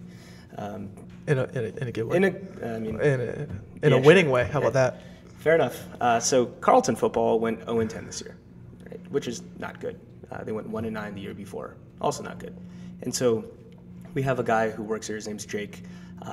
In a good way. In a winning way. How about that? Fair enough. So Carleton football went 0-10 this year, right? Which is not good. They went 1-9 the year before, also not good. And so we have a guy who works here. His name's Jake.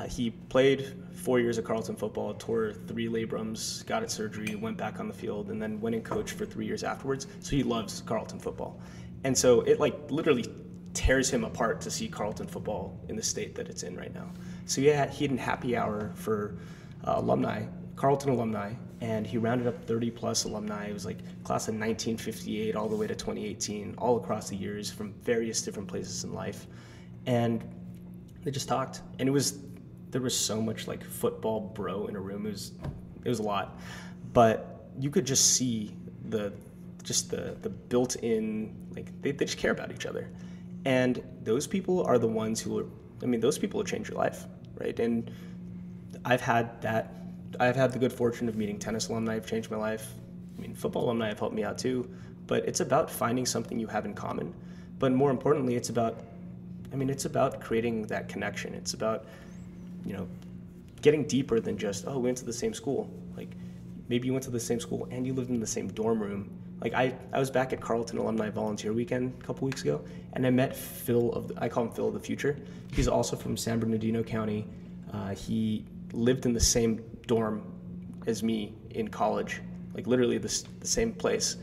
He played 4 years of Carleton football, tore 3 labrums, got it surgery, went back on the field, and then went and coached for 3 years afterwards. So he loves Carleton football. And so it literally tears him apart to see Carleton football in the state that it's in right now. So he had a happy hour for Carleton alumni, and he rounded up 30 plus alumni. It was like class of 1958 all the way to 2018, all across the years from various different places in life. And they just talked, and there was so much like football bro in a room. It was a lot, but you could just see the built-in, like they just care about each other. And those people are the ones those people will change your life, right? And I've had the good fortune of meeting tennis alumni who've changed my life. Football alumni have helped me out too, but it's about finding something you have in common. But more importantly, it's about creating that connection. It's about, getting deeper than just, oh, we went to the same school. Like, maybe you went to the same school and you lived in the same dorm room. Like, I was back at Carleton Alumni Volunteer Weekend a couple weeks ago, and I met Phil I call him Phil of the Future. He's also from San Bernardino County. He lived in the same dorm as me in college, like literally the same place.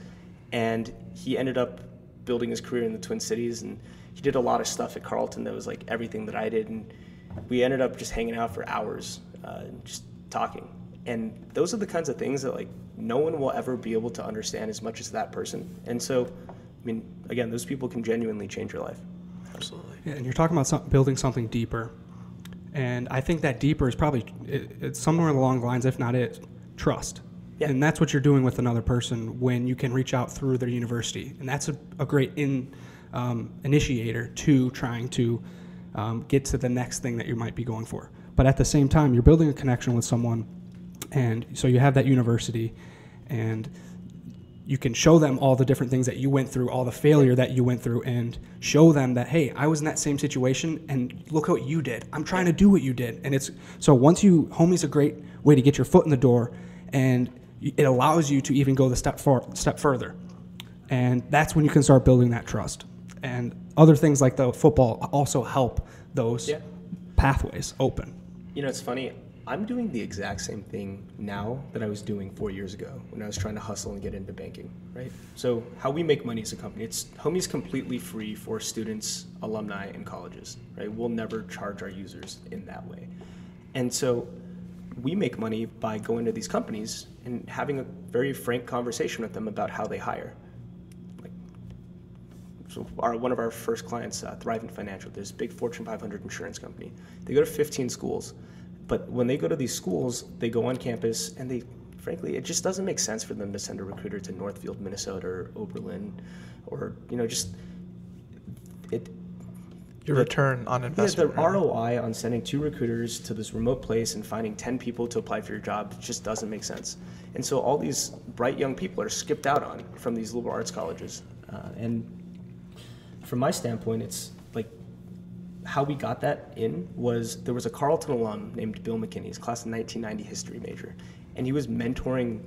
And he ended up building his career in the Twin Cities, and he did a lot of stuff at Carleton that was like everything that I did. And we ended up just hanging out for hours, just talking. And those are the kinds of things that like no one will ever be able to understand as much as that person. And so, I mean, again, those people can genuinely change your life. Absolutely. Yeah, and you're talking about building something deeper. And I think that deeper is probably, it's somewhere along the lines, if not it, trust. Yeah. And that's what you're doing with another person when you can reach out through their university. And that's a great initiator to trying to get to the next thing that you might be going for. But at the same time, you're building a connection with someone. And so you have that university, and you can show them all the different things that you went through, all the failure that you went through, and show them that, hey, I was in that same situation, and look what you did. I'm trying to do what you did. And homie's a great way to get your foot in the door, and it allows you to even go the step further. And that's when you can start building that trust. And other things like the football also help those pathways open. You know, it's funny. I'm doing the exact same thing now that I was doing 4 years ago when I was trying to hustle and get into banking, right? So how we make money as a company, Homie's completely free for students, alumni, and colleges, right? We'll never charge our users in that way. And so we make money by going to these companies and having a very frank conversation with them about how they hire. So one of our first clients, Thrivent Financial, there's a big Fortune 500 insurance company. They go to 15 schools. But when they go to these schools, they go on campus, and frankly, it just doesn't make sense for them to send a recruiter to Northfield, Minnesota, or Oberlin, or, Your return on investment. The ROI on sending 2 recruiters to this remote place and finding 10 people to apply for your job just doesn't make sense. And so all these bright young people are skipped out on from these liberal arts colleges. And from my standpoint, it's like, how we got that in was there was a Carleton alum named Bill McKinney, he's class of 1990 history major, and he was mentoring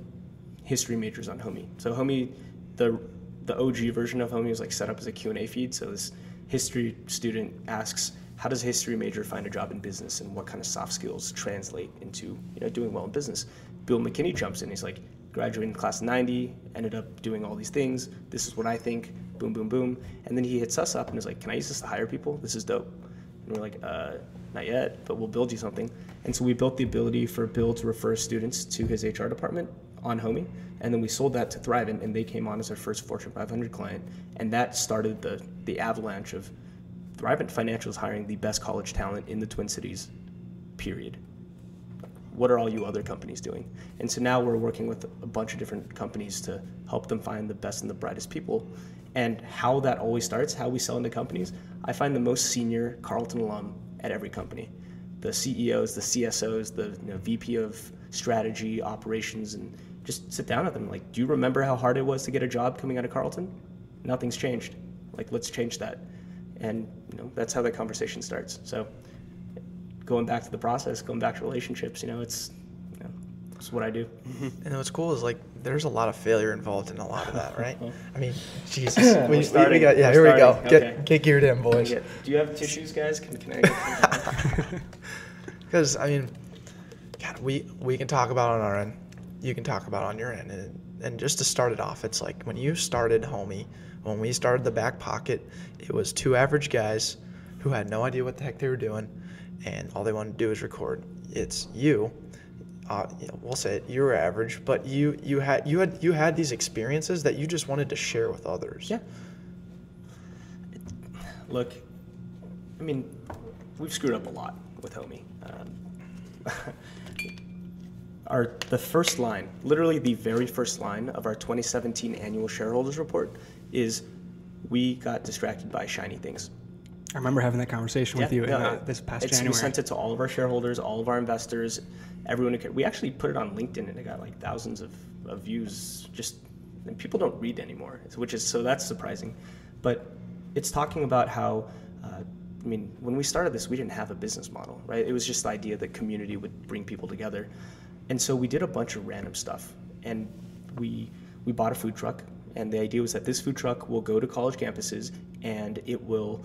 history majors on Homie. So Homie, the OG version of Homie was like set up as a Q&A feed. So this history student asks, how does a history major find a job in business, and what kind of soft skills translate into doing well in business? Bill McKinney jumps in, he's like, graduated in class of 90, ended up doing all these things. This is what I think, boom, boom, boom. And then he hits us up and is like, can I use this to hire people? This is dope. And we're like, not yet, but we'll build you something. And so we built the ability for Bill to refer students to his HR department on Homie. And then we sold that to Thrivent, and they came on as our first Fortune 500 client. And that started the avalanche of Thrivent Financial is hiring the best college talent in the Twin Cities, period. What are all you other companies doing? And so now we're working with a bunch of different companies to help them find the best and the brightest people. And how that always starts, how we sell into companies, I find the most senior Carleton alum at every company. The CEOs, the CSOs, the VP of strategy, operations, and just sit down with them. Like, do you remember how hard it was to get a job coming out of Carleton? Nothing's changed. Like, let's change that. And that's how that conversation starts. So going back to the process, going back to relationships, it's what I do. Mm-hmm. And what's cool is like there's a lot of failure involved in a lot of that, right? I mean, Jesus. Here we go. Okay. Get geared in, boys. Do you have tissues, guys? Can I get some? Because I mean, God, we can talk about it on our end. You can talk about it on your end, and just to start it off, it's like when you started Homie, when we started the Backpocket, it was 2 average guys who had no idea what the heck they were doing, and all they wanted to do is record. It's you. We'll say it, you were average, but you had these experiences that you just wanted to share with others. Yeah. Look, I mean, we've screwed up a lot with Homie. The first line, literally the very first line of our 2017 annual shareholders report is, we got distracted by shiny things. I remember having that conversation with you this past January. We sent it to all of our shareholders, all of our investors, everyone who cared. We actually put it on LinkedIn, and it got like thousands of views. And people don't read anymore, so that's surprising. But it's talking about how I mean, when we started this, we didn't have a business model, right? It was just the idea that community would bring people together. And so we did a bunch of random stuff. And we bought a food truck. And the idea was that this food truck will go to college campuses and it will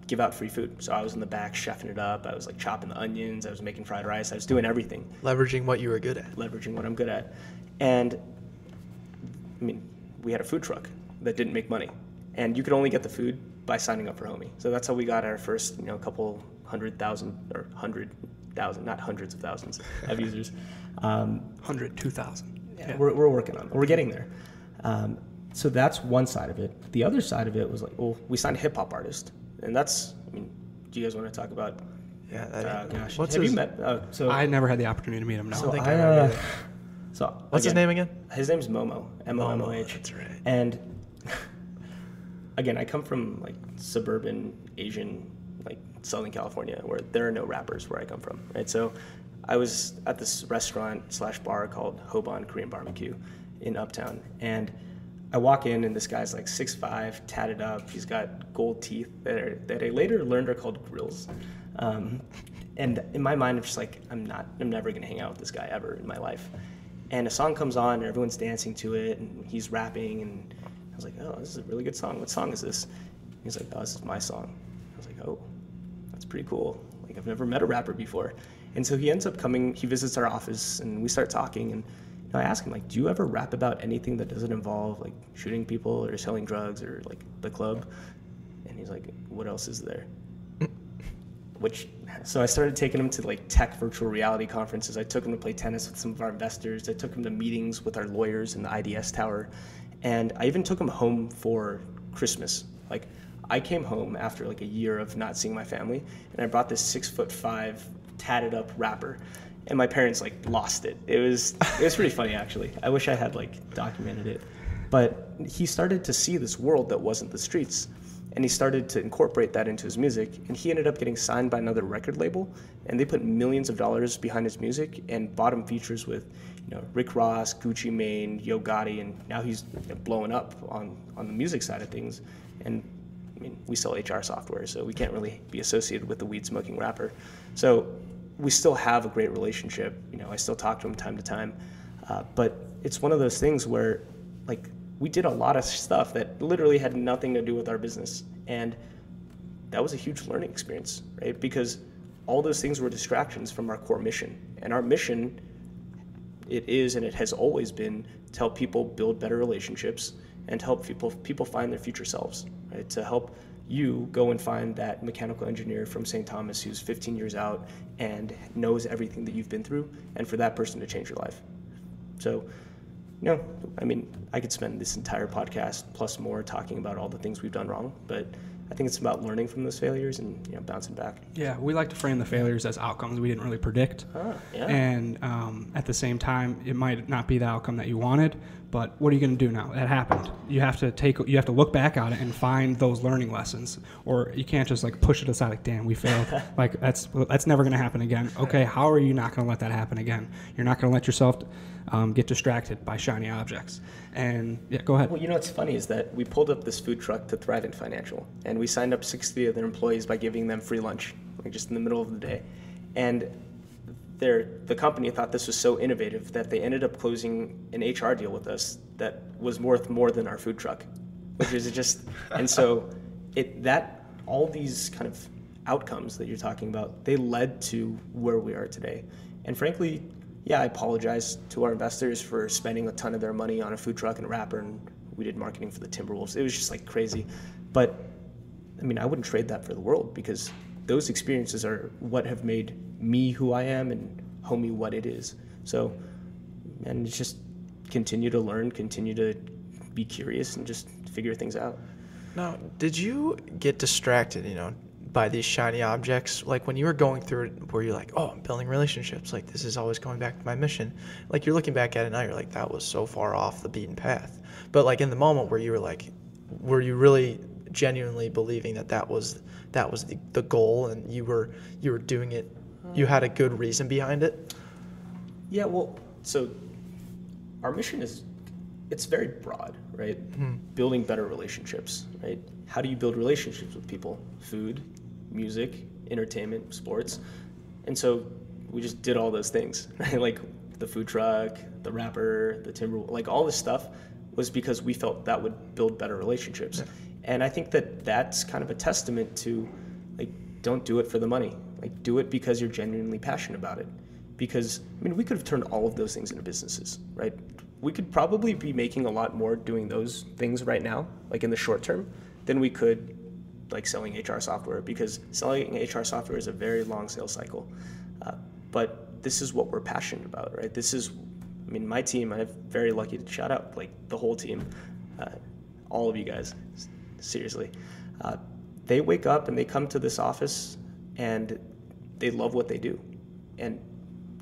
give out free food. So I was in the back chefing it up. I was like chopping the onions. I was making fried rice. I was doing everything. Leveraging what you were good at. Leveraging what I'm good at. And I mean, we had a food truck that didn't make money. And you could only get the food by signing up for Homie. So that's how we got our first, couple 100,000 or 100,000, not hundreds of thousands of users. 100, 2,000. Yeah. We're working on it. We're getting there. So that's one side of it. The other side of it was like, well, we signed a hip hop artist. And that's, I mean, do you guys want to talk about? Yeah. Gosh, What's have his, you met? So I never had the opportunity to meet him. No. So what's his name again? His name's Momo. Momoh. That's right. And again, I come from like suburban Asian, like Southern California, where there are no rappers where I come from, right? So I was at this restaurant/bar called Hoban Korean Barbecue in Uptown, and I walk in and this guy's like 6'5", tatted up. He's got gold teeth that I later learned are called grills. And in my mind, I'm just like, I'm never gonna hang out with this guy ever in my life. And a song comes on and everyone's dancing to it and he's rapping and I was like, oh, this is a really good song. What song is this? He's like, oh, this is my song. I was like, oh, that's pretty cool. Like, I've never met a rapper before. And so he ends up coming, he visits our office and we start talking and I ask him, like, do you ever rap about anything that doesn't involve like shooting people or selling drugs or like the club? And he's like, what else is there? So I started taking him to like tech virtual reality conferences. I took him to play tennis with some of our investors. I took him to meetings with our lawyers in the IDS tower. And I even took him home for Christmas. Like, I came home after like a year of not seeing my family and I brought this 6'5" tatted up rapper. And my parents like lost it. It was pretty funny actually. I wish I had like documented it. But he started to see this world that wasn't the streets. And he started to incorporate that into his music. And he ended up getting signed by another record label. And they put millions of dollars behind his music and bought him features with, Rick Ross, Gucci Mane, Yo Gotti, and now he's blowing up on the music side of things. And I mean, we sell HR software, so we can't really be associated with the weed smoking rapper. So we still have a great relationship. I still talk to him time to time. But it's one of those things where, like, we did a lot of stuff that literally had nothing to do with our business. And that was a huge learning experience, right? Because all those things were distractions from our core mission. And our mission, it is and it has always been to help people build better relationships and to help people find their future selves, right? To help you go and find that mechanical engineer from St. Thomas who's 15 years out and knows everything that you've been through, and for that person to change your life. So, I mean, I could spend this entire podcast plus more talking about all the things we've done wrong, but I think it's about learning from those failures and bouncing back. Yeah, we like to frame the failures as outcomes we didn't really predict. Yeah. And at the same time, it might not be the outcome that you wanted, but what are you going to do now? That happened. You have to look back on it and find those learning lessons, or you can't just like push it aside like, damn, we failed. Like that's never going to happen again. Okay, how are you not going to let that happen again? You're not going to let yourself get distracted by shiny objects. And yeah, go ahead. Well, what's funny is that we pulled up this food truck to Thrivent Financial, and we signed up 60 of their employees by giving them free lunch, like just in the middle of the day. And the company thought this was so innovative that they ended up closing an HR deal with us that was worth more than our food truck, which is just, and so all these kind of outcomes that you're talking about, they led to where we are today. And frankly, yeah, I apologize to our investors for spending a ton of their money on a food truck and a rapper, and we did marketing for the Timberwolves. It was just like crazy. But I mean, I wouldn't trade that for the world, because those experiences are what have made me who I am and Homie what it is. So, and it's just continue to learn, continue to be curious, and just figure things out. Now, did you get distracted, by these shiny objects? Like when you were going through it, where you're like, oh, I'm building relationships, like this is always going back to my mission. Like you're looking back at it now, you're like, that was so far off the beaten path. But like in the moment where you were like, were you really genuinely believing that was the goal, and you were doing it, you had a good reason behind it? Yeah, well, so our mission it's very broad, right? Building better relationships, right? How do you build relationships with people? Food, music, entertainment, sports. And so we just did all those things, right? Like the food truck, the rapper, the timber, like all this stuff was because we felt that would build better relationships. And I think that that's kind of a testament to, like, don't do it for the money. Like, do it because you're genuinely passionate about it. Because, I mean, we could have turned all of those things into businesses, right? We could probably be making a lot more doing those things right now, like in the short term, than we could like selling HR software, because selling HR software is a very long sales cycle. But this is what we're passionate about, right? This is, I mean, my team, I'm very lucky to shout out like the whole team, all of you guys, seriously. They wake up and they come to this office and they love what they do. And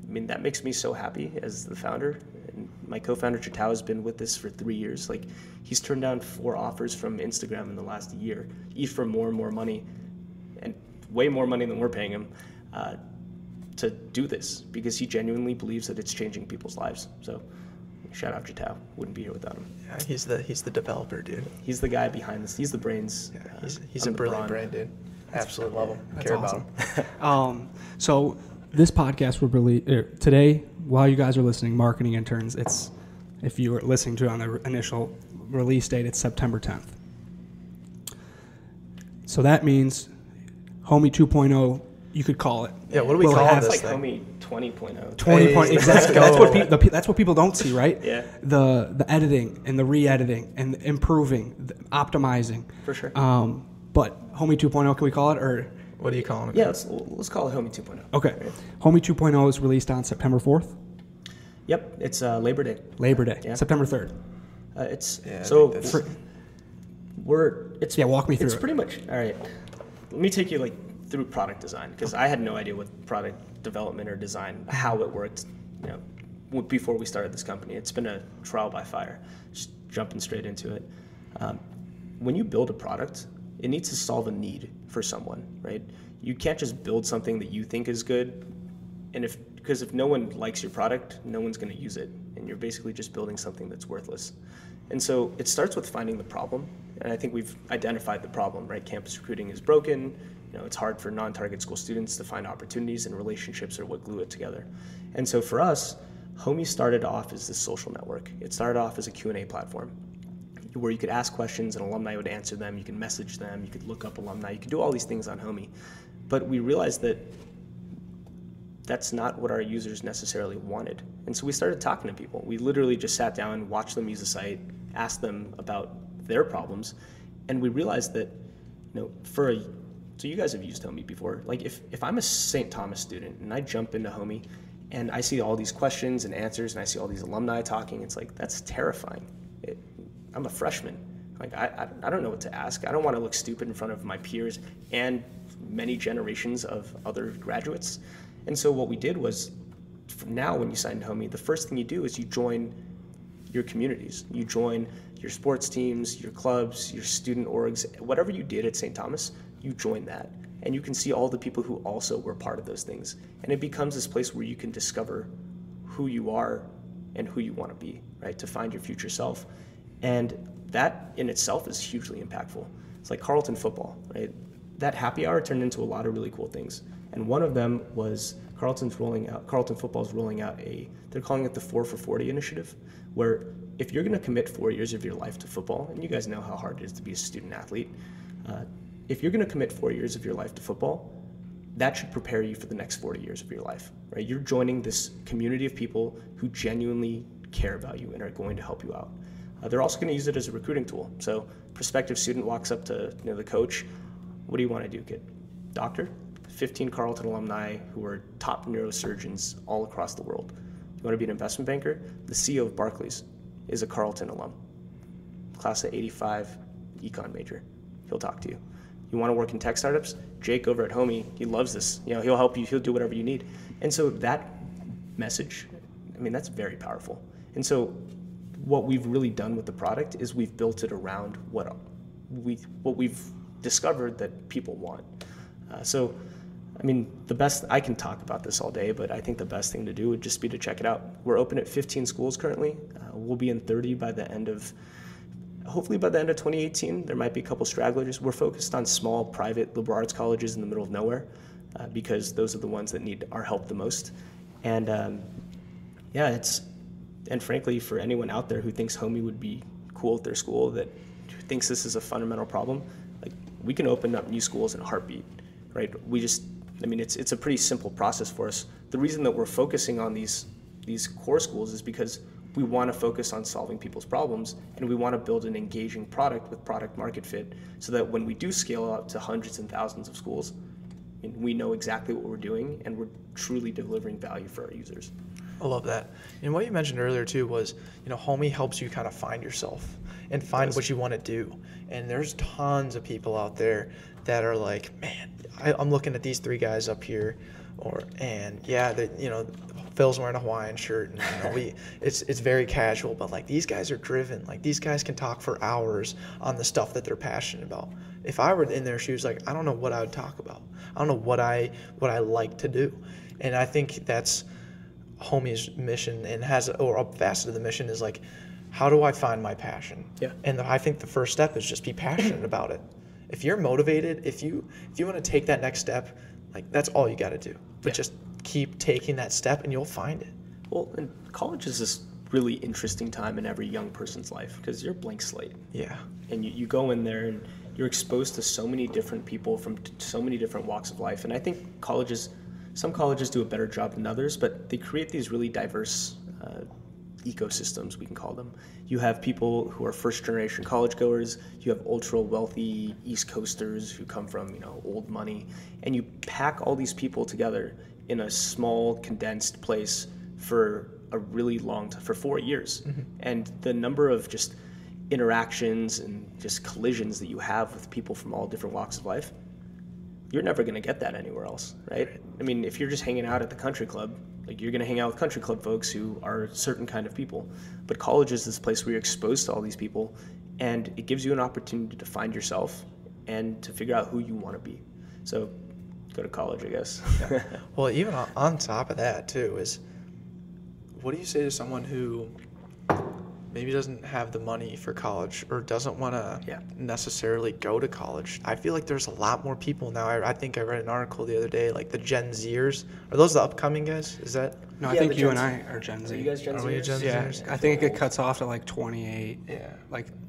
I mean, that makes me so happy as the founder. And my co-founder Xiao has been with this for 3 years. Like, he's turned down 4 offers from Instagram in the last year, each for more and more money, and way more money than we're paying him, to do this, because he genuinely believes that it's changing people's lives. So shout out Xiao. Wouldn't be here without him. Yeah, he's the developer, dude. He's the guy behind this. He's the brains. Yeah, he's a brilliant brain, dude. Absolutely love him. That's Care awesome. about him. So this podcast will really today, while you guys are listening, Marketing Interns. It's, if you were listening to it on the initial release date, it's September 10th. So that means Homie 2.0, you could call it. Yeah, what do we Will call have this It's like thing? Homie 20.0. 20 point, Hey, exactly. let's That's what people don't see, right? Yeah. The editing and the re-editing and improving, optimizing. For sure. But Homie 2.0, can we call it, or? What do you call him? Yeah, let's call it Homie 2.0. Okay. Right. Homie 2.0 is released on September 4th. Yep, it's Labor Day. Labor Day, Yeah. September 3rd. It's Yeah, I so think that's- it's walk me through It's it. pretty much all right. Let me take you like through product design, because I had no idea what product development or design, how it worked, before we started this company. It's been a trial by fire, just jumping straight into it. When you build a product, it needs to solve a need for someone, right? You can't just build something that you think is good, and because if no one likes your product, no one's going to use it, and you're basically just building something that's worthless. And so it starts with finding the problem, and I think we've identified the problem, right? Campus recruiting is broken. It's hard for non-target school students to find opportunities, and relationships are what glue it together. And so for us, Homie started off as this social network. It started off as a Q&A platform where you could ask questions and alumni would answer them. You could message them. You could look up alumni. You could do all these things on Homie. But we realized that that's not what our users necessarily wanted. And so we started talking to people. We literally just sat down, watched them use the site, asked them about their problems, and we realized that, so you guys have used Homie before. Like if I'm a St. Thomas student and I jump into Homie and I see all these questions and answers and I see all these alumni talking, it's like, that's terrifying. I'm a freshman. Like I don't know what to ask. I don't want to look stupid in front of my peers and many generations of other graduates. And so what we did was, from now when you sign Homie, the first thing you do is you join your communities. You join your sports teams, your clubs, your student orgs, whatever you did at St. Thomas, you join that. And you can see all the people who also were part of those things. And it becomes this place where you can discover who you are and who you want to be, right? To find your future self. And that in itself is hugely impactful. It's like Carleton football, right? That happy hour turned into a lot of really cool things. And one of them was Carleton football is rolling out they're calling it the 4 for 40 initiative, where if you're going to commit 4 years of your life to football, and you guys know how hard it is to be a student athlete, if you're going to commit 4 years of your life to football, that should prepare you for the next 40 years of your life, right? You're joining this community of people who genuinely care about you and are going to help you out. They're also going to use it as a recruiting tool. So prospective student walks up to the coach, what do you want to do, kid? Doctor? 15 Carleton alumni who are top neurosurgeons all across the world. You want to be an investment banker? The CEO of Barclays is a Carleton alum. Class of 85, econ major. He'll talk to you. You want to work in tech startups? Jake over at Homie, he loves this. He'll help you. He'll do whatever you need. And so that message, that's very powerful. And so what we've really done with the product is we've built it around what we've discovered that people want. The best, I can talk about this all day, but I think the best thing to do would just be to check it out. We're open at 15 schools currently. We'll be in 30 by the end of hopefully by the end of 2018, there might be a couple stragglers. We're focused on small private liberal arts colleges in the middle of nowhere because those are the ones that need our help the most. And and frankly, for anyone out there who thinks Homie would be cool at their school, that thinks this is a fundamental problem, like we can open up new schools in a heartbeat, right? It's a pretty simple process for us. The reason that we're focusing on these core schools is because we want to focus on solving people's problems, and we want to build an engaging product with product market fit so that when we do scale out to hundreds and thousands of schools, we know exactly what we're doing and we're truly delivering value for our users. I love that. And what you mentioned earlier too was, Homie helps you kind of find yourself and find what you want to do. And there's tons of people out there that are like, man, I'm looking at these three guys up here, Phil's wearing a Hawaiian shirt, and it's very casual, but like these guys are driven. Like these guys can talk for hours on the stuff that they're passionate about. If I were in their shoes, like I don't know what I would talk about. I don't know what I like to do, and I think that's Homie's mission, and a facet of the mission is like, how do I find my passion? Yeah. And I think the first step is just be passionate about it. If you're motivated, if you want to take that next step, like that's all you got to do. But just keep taking that step and you'll find it. Well, and college is this really interesting time in every young person's life because you're a blank slate. Yeah. And you go in there and you're exposed to so many different people from so many different walks of life. And I think some colleges do a better job than others, but they create these really diverse ecosystems, we can call them. You have people who are first-generation college goers. You have ultra-wealthy East Coasters who come from, old money. And you pack all these people together in a small, condensed place for a really long time, for 4 years. Mm-hmm. And the number of just interactions and just collisions that you have with people from all different walks of life, you're never going to get that anywhere else, right? I mean, if you're just hanging out at the country club, like you're going to hang out with country club folks who are a certain kind of people. But college is this place where you're exposed to all these people, and it gives you an opportunity to find yourself and to figure out who you want to be. So go to college, I guess. Yeah. Well, even on top of that, too, is what do you say to someone who maybe doesn't have the money for college or doesn't want to necessarily go to college? I feel like there's a lot more people now. I think I read an article the other day, like the Gen Zers. Are those the upcoming guys? Is that? No, I think you and I are Gen Z. Are you guys Gen Are we Gen Zers? Zers? I think it cuts off at like 28. Yeah.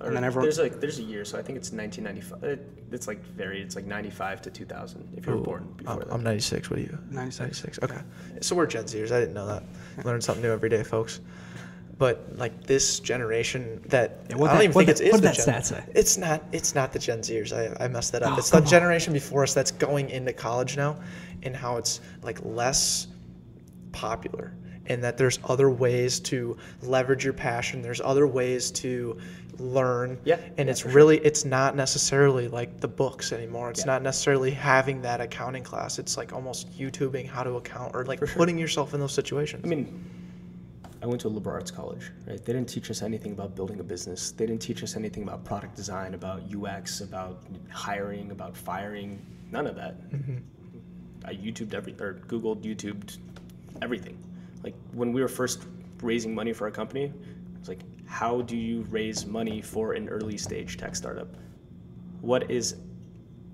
And then everyone. There's a year, so I think it's 1995. It's like varied. It's like 95 to 2000 if you were born before that. I'm 96. What are you? 96. Okay. So we're Gen Zers. I didn't know that. Learn something new every day, folks. But like this generation that I don't even think it's what the did that stat say? It's not the Gen Zers. I messed that up. It's the generation before us that's going into college now, and how it's like less popular, and that there's other ways to leverage your passion. There's other ways to learn. Yeah. And it's not necessarily like the books anymore. It's not necessarily having that accounting class. It's like almost YouTubing how to account or like putting yourself in those situations. I mean, I went to a liberal arts college, right? They didn't teach us anything about building a business. They didn't teach us anything about product design, about UX, about hiring, about firing, none of that. Mm-hmm. I YouTubed everything. Like when we were first raising money for our company, it was like, how do you raise money for an early stage tech startup? What is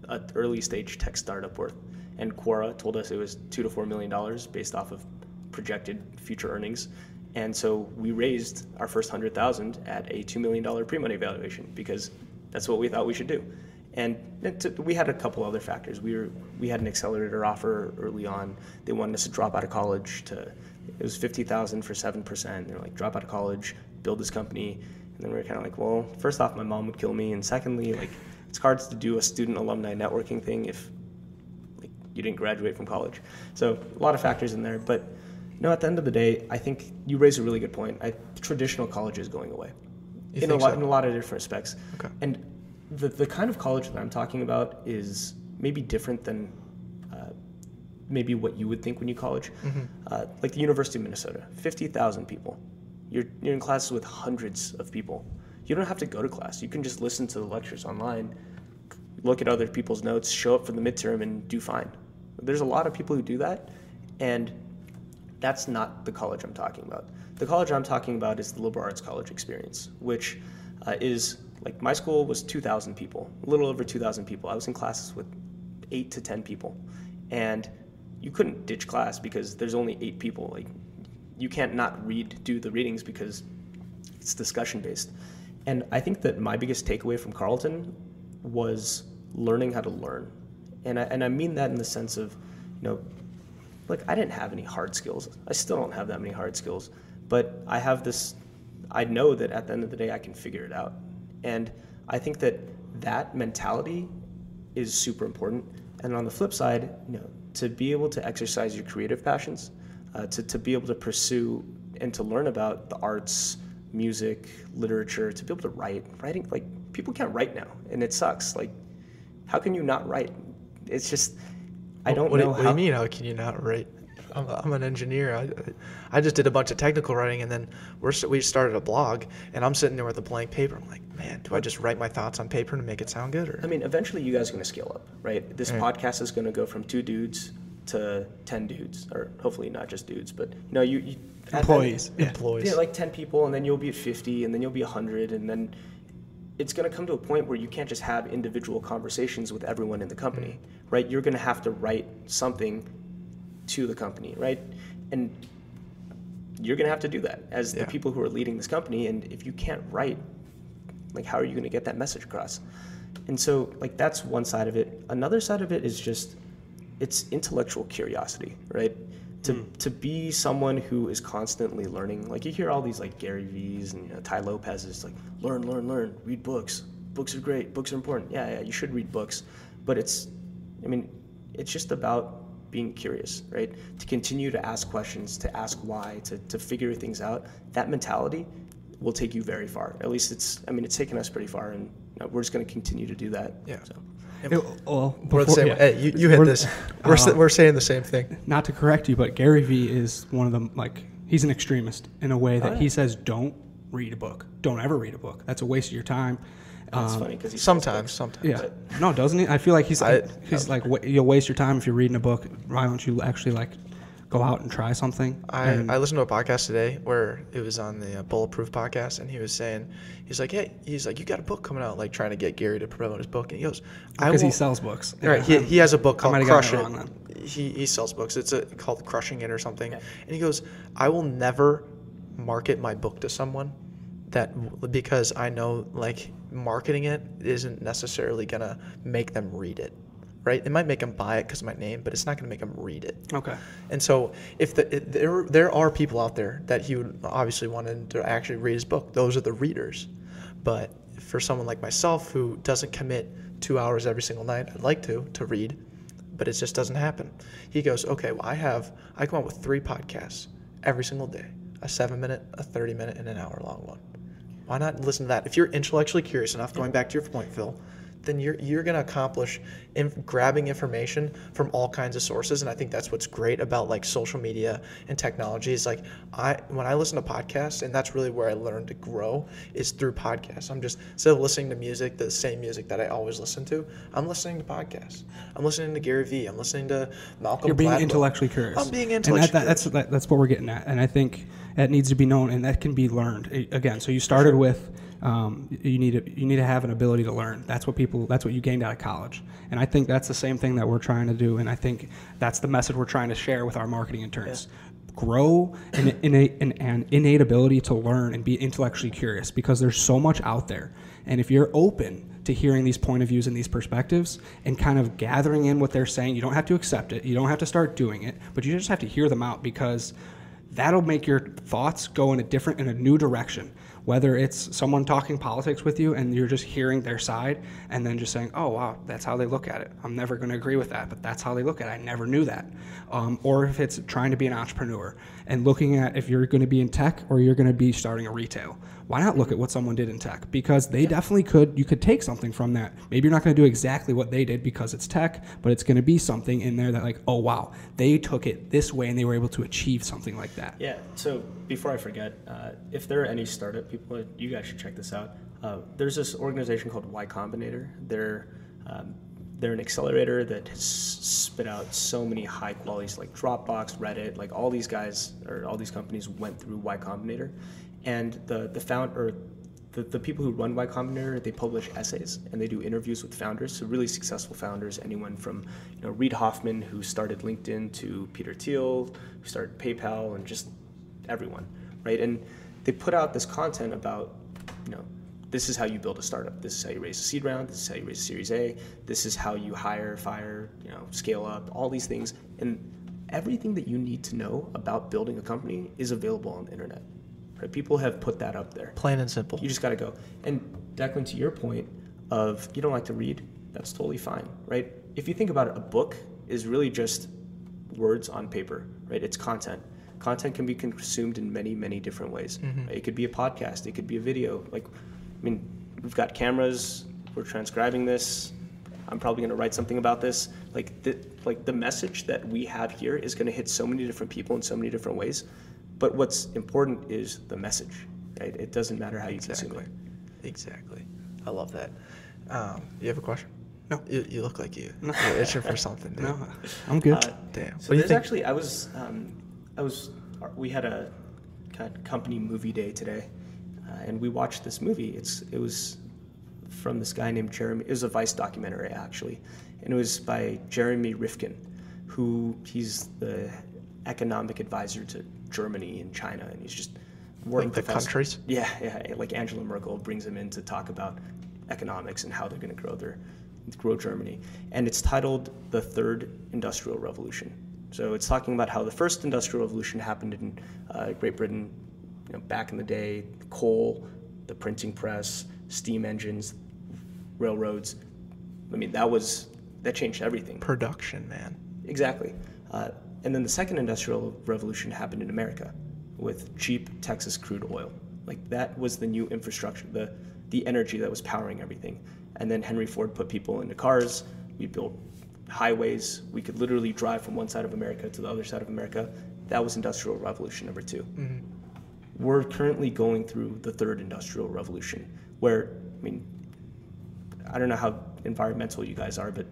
an early stage tech startup worth? And Quora told us it was $2 to $4 million based off of projected future earnings. And so we raised our first $100,000 at a $2 million pre-money valuation because that's what we thought we should do. And we had a couple other factors. We had an accelerator offer early on. They wanted us to drop out of college. It was $50,000 for 7%. They're like, drop out of college, build this company. And then we were kind of like, well, first off, my mom would kill me, and secondly, like, it's hard to do a student alumni networking thing if like you didn't graduate from college. So a lot of factors in there, but. At the end of the day, I think you raise a really good point. Traditional college is going away in a lot of different respects. Okay. And the kind of college that I'm talking about is maybe different than maybe what you would think when you college. Mm-hmm. Like the University of Minnesota, 50,000 people. You're in classes with hundreds of people. You don't have to go to class. You can just listen to the lectures online, look at other people's notes, show up for the midterm, and do fine. There's a lot of people who do that, and that's not the college I'm talking about. The college I'm talking about is the liberal arts college experience, which is like my school was 2,000 people, a little over 2,000 people. I was in classes with 8 to 10 people, and you couldn't ditch class because there's only 8 people. Like, you can't not do the readings because it's discussion based. And I think that my biggest takeaway from Carleton was learning how to learn. And I mean that in the sense of, like, I didn't have any hard skills. I still don't have that many hard skills, but I know that at the end of the day, I can figure it out. And I think that mentality is super important. And on the flip side, to be able to exercise your creative passions, to be able to pursue and to learn about the arts, music, literature, to be able to writing, like, people can't write now, and it sucks. Like, how can you not write? It's just, I don't know how. What do you mean, how can you not write? I'm an engineer. I just did a bunch of technical writing, and then we started a blog, and I'm sitting there with a blank paper. I'm like, man, do I just write my thoughts on paper to make it sound good? Or I mean, eventually you guys are going to scale up, right? This podcast is going to go from 2 dudes to 10 dudes, or hopefully not just dudes, but you employees. Yeah, like 10 people, and then you'll be at 50, and then you'll be 100, and then it's going to come to a point where you can't just have individual conversations with everyone in the company, right? You're going to have to write something to the company, right? And you're going to have to do that as the people who are leading this company. And if you can't write, like, how are you going to get that message across? And so, like, that's one side of it. Another side of it is just, it's intellectual curiosity, right? To be someone who is constantly learning. Like, you hear all these, like, Gary V's and Ty Lopez's, like, learn, read books. Books are great. Books are important. Yeah, you should read books. But it's just about being curious, right? To continue to ask questions, to ask why, to figure things out. That mentality will take you very far. At least it's taken us pretty far, and we're just going to continue to do that. Yeah. So. We're the same. Hey, you hit this. We're saying the same thing. Not to correct you, but Gary Vee is one of them. Like, he's an extremist in a way that he says, don't read a book. Don't ever read a book. That's a waste of your time. That's funny because sometimes. Yeah. No, doesn't he? I feel like he's like, you'll waste your time if you're reading a book. Why don't you actually, like, go out and try something? I listened to a podcast today where it was on the Bulletproof podcast, and he was saying, he's like, you got a book coming out, like, trying to get Gary to promote his book, and he goes, because he sells books. Right. He has a book called Crush It. Wrong, he sells books. It's called Crushing It or something. Yeah. And he goes, I will never market my book to someone because I know, like, marketing it isn't necessarily gonna make them read it. Right? It might make them buy it because of my name, but it's not going to make them read it. Okay. And so there are people out there that he would obviously want to actually read his book. Those are the readers. But for someone like myself who doesn't commit 2 hours every single night, I'd like to read, but it just doesn't happen. He goes, okay, well, I come up with 3 podcasts every single day, a 7-minute, a 30-minute, and an hour-long one. Why not listen to that? If you're intellectually curious enough, going back to your point, Phil, then you're going to accomplish grabbing information from all kinds of sources. And I think that's what's great about, like, social media and technology is, like, when I listen to podcasts, and that's really where I learn to grow is through podcasts. I'm just, instead of listening to music, the same music that I always listen to, I'm listening to podcasts. I'm listening to Gary Vee. I'm listening to Malcolm You're being Gladwell. Intellectually curious. I'm being intellectually curious. That's what we're getting at. And I think that needs to be known, and that can be learned. Again, so you started with, you need to have an ability to learn. That's what you gained out of college. And I think that's the same thing that we're trying to do. And I think that's the message we're trying to share with our marketing interns. Yeah. Grow an innate ability to learn and be intellectually curious, because there's so much out there. And if you're open to hearing these point of views and these perspectives and kind of gathering in what they're saying, you don't have to accept it. You don't have to start doing it, but you just have to hear them out, because that'll make your thoughts go in a new direction. Whether it's someone talking politics with you and you're just hearing their side and then just saying, oh, wow, that's how they look at it. I'm never going to agree with that, but that's how they look at it. I never knew that. Or if it's trying to be an entrepreneur and looking at if you're going to be in tech or you're going to be starting a retail. Why not look at what someone did in tech? Because they definitely could. You could take something from that. Maybe you're not going to do exactly what they did because it's tech, but it's going to be something in there that, like, oh, wow, they took it this way and they were able to achieve something like that. Yeah. So before I forget, if there are any startup people, you guys should check this out. There's this organization called Y Combinator. They're an accelerator that has spit out so many high qualities, like Dropbox, Reddit, like all these guys or all these companies went through Y Combinator. And the the people who run Y Combinator, they publish essays and they do interviews with founders, so really successful founders, anyone from Reid Hoffman, who started LinkedIn, to Peter Thiel, who started PayPal, and just everyone, right? And they put out this content about, this is how you build a startup. This is how you raise a seed round. This is how you raise a Series A. This is how you hire, fire, scale up, all these things. And everything that you need to know about building a company is available on the internet. Right? People have put that up there. Plain and simple. You just got to go. And Declan, to your point of you don't like to read, that's totally fine, right? If you think about it, a book is really just words on paper, right? It's content. Content can be consumed in many, many different ways. Mm-hmm. It could be a podcast. It could be a video. We've got cameras. We're transcribing this. I'm probably going to write something about this. The message that we have here is going to hit so many different people in so many different ways. But what's important is the message, right? It doesn't matter how you consume it. Exactly. I love that. You have a question? No. You look like you're itching for something, dude. No, I'm good. Damn. So there's actually, we had a kind of company movie day today, and we watched this movie. It was from this guy named Jeremy. It was a Vice documentary, actually, and it was by Jeremy Rifkin, he's the economic advisor to Germany and China, and he's just working the countries. Yeah. Like Angela Merkel brings him in to talk about economics and how they're going to grow Germany, and it's titled "The Third Industrial Revolution." So it's talking about how the first industrial revolution happened in Great Britain, back in the day: coal, the printing press, steam engines, railroads. That changed everything. Production, man. Exactly. And then the second industrial revolution happened in America with cheap Texas crude oil. That was the new infrastructure, the energy that was powering everything. And then Henry Ford put people into cars. We built highways. We could literally drive from one side of America to the other side of America. That was industrial revolution number 2. Mm-hmm. We're currently going through the third industrial revolution where, I don't know how environmental you guys are, but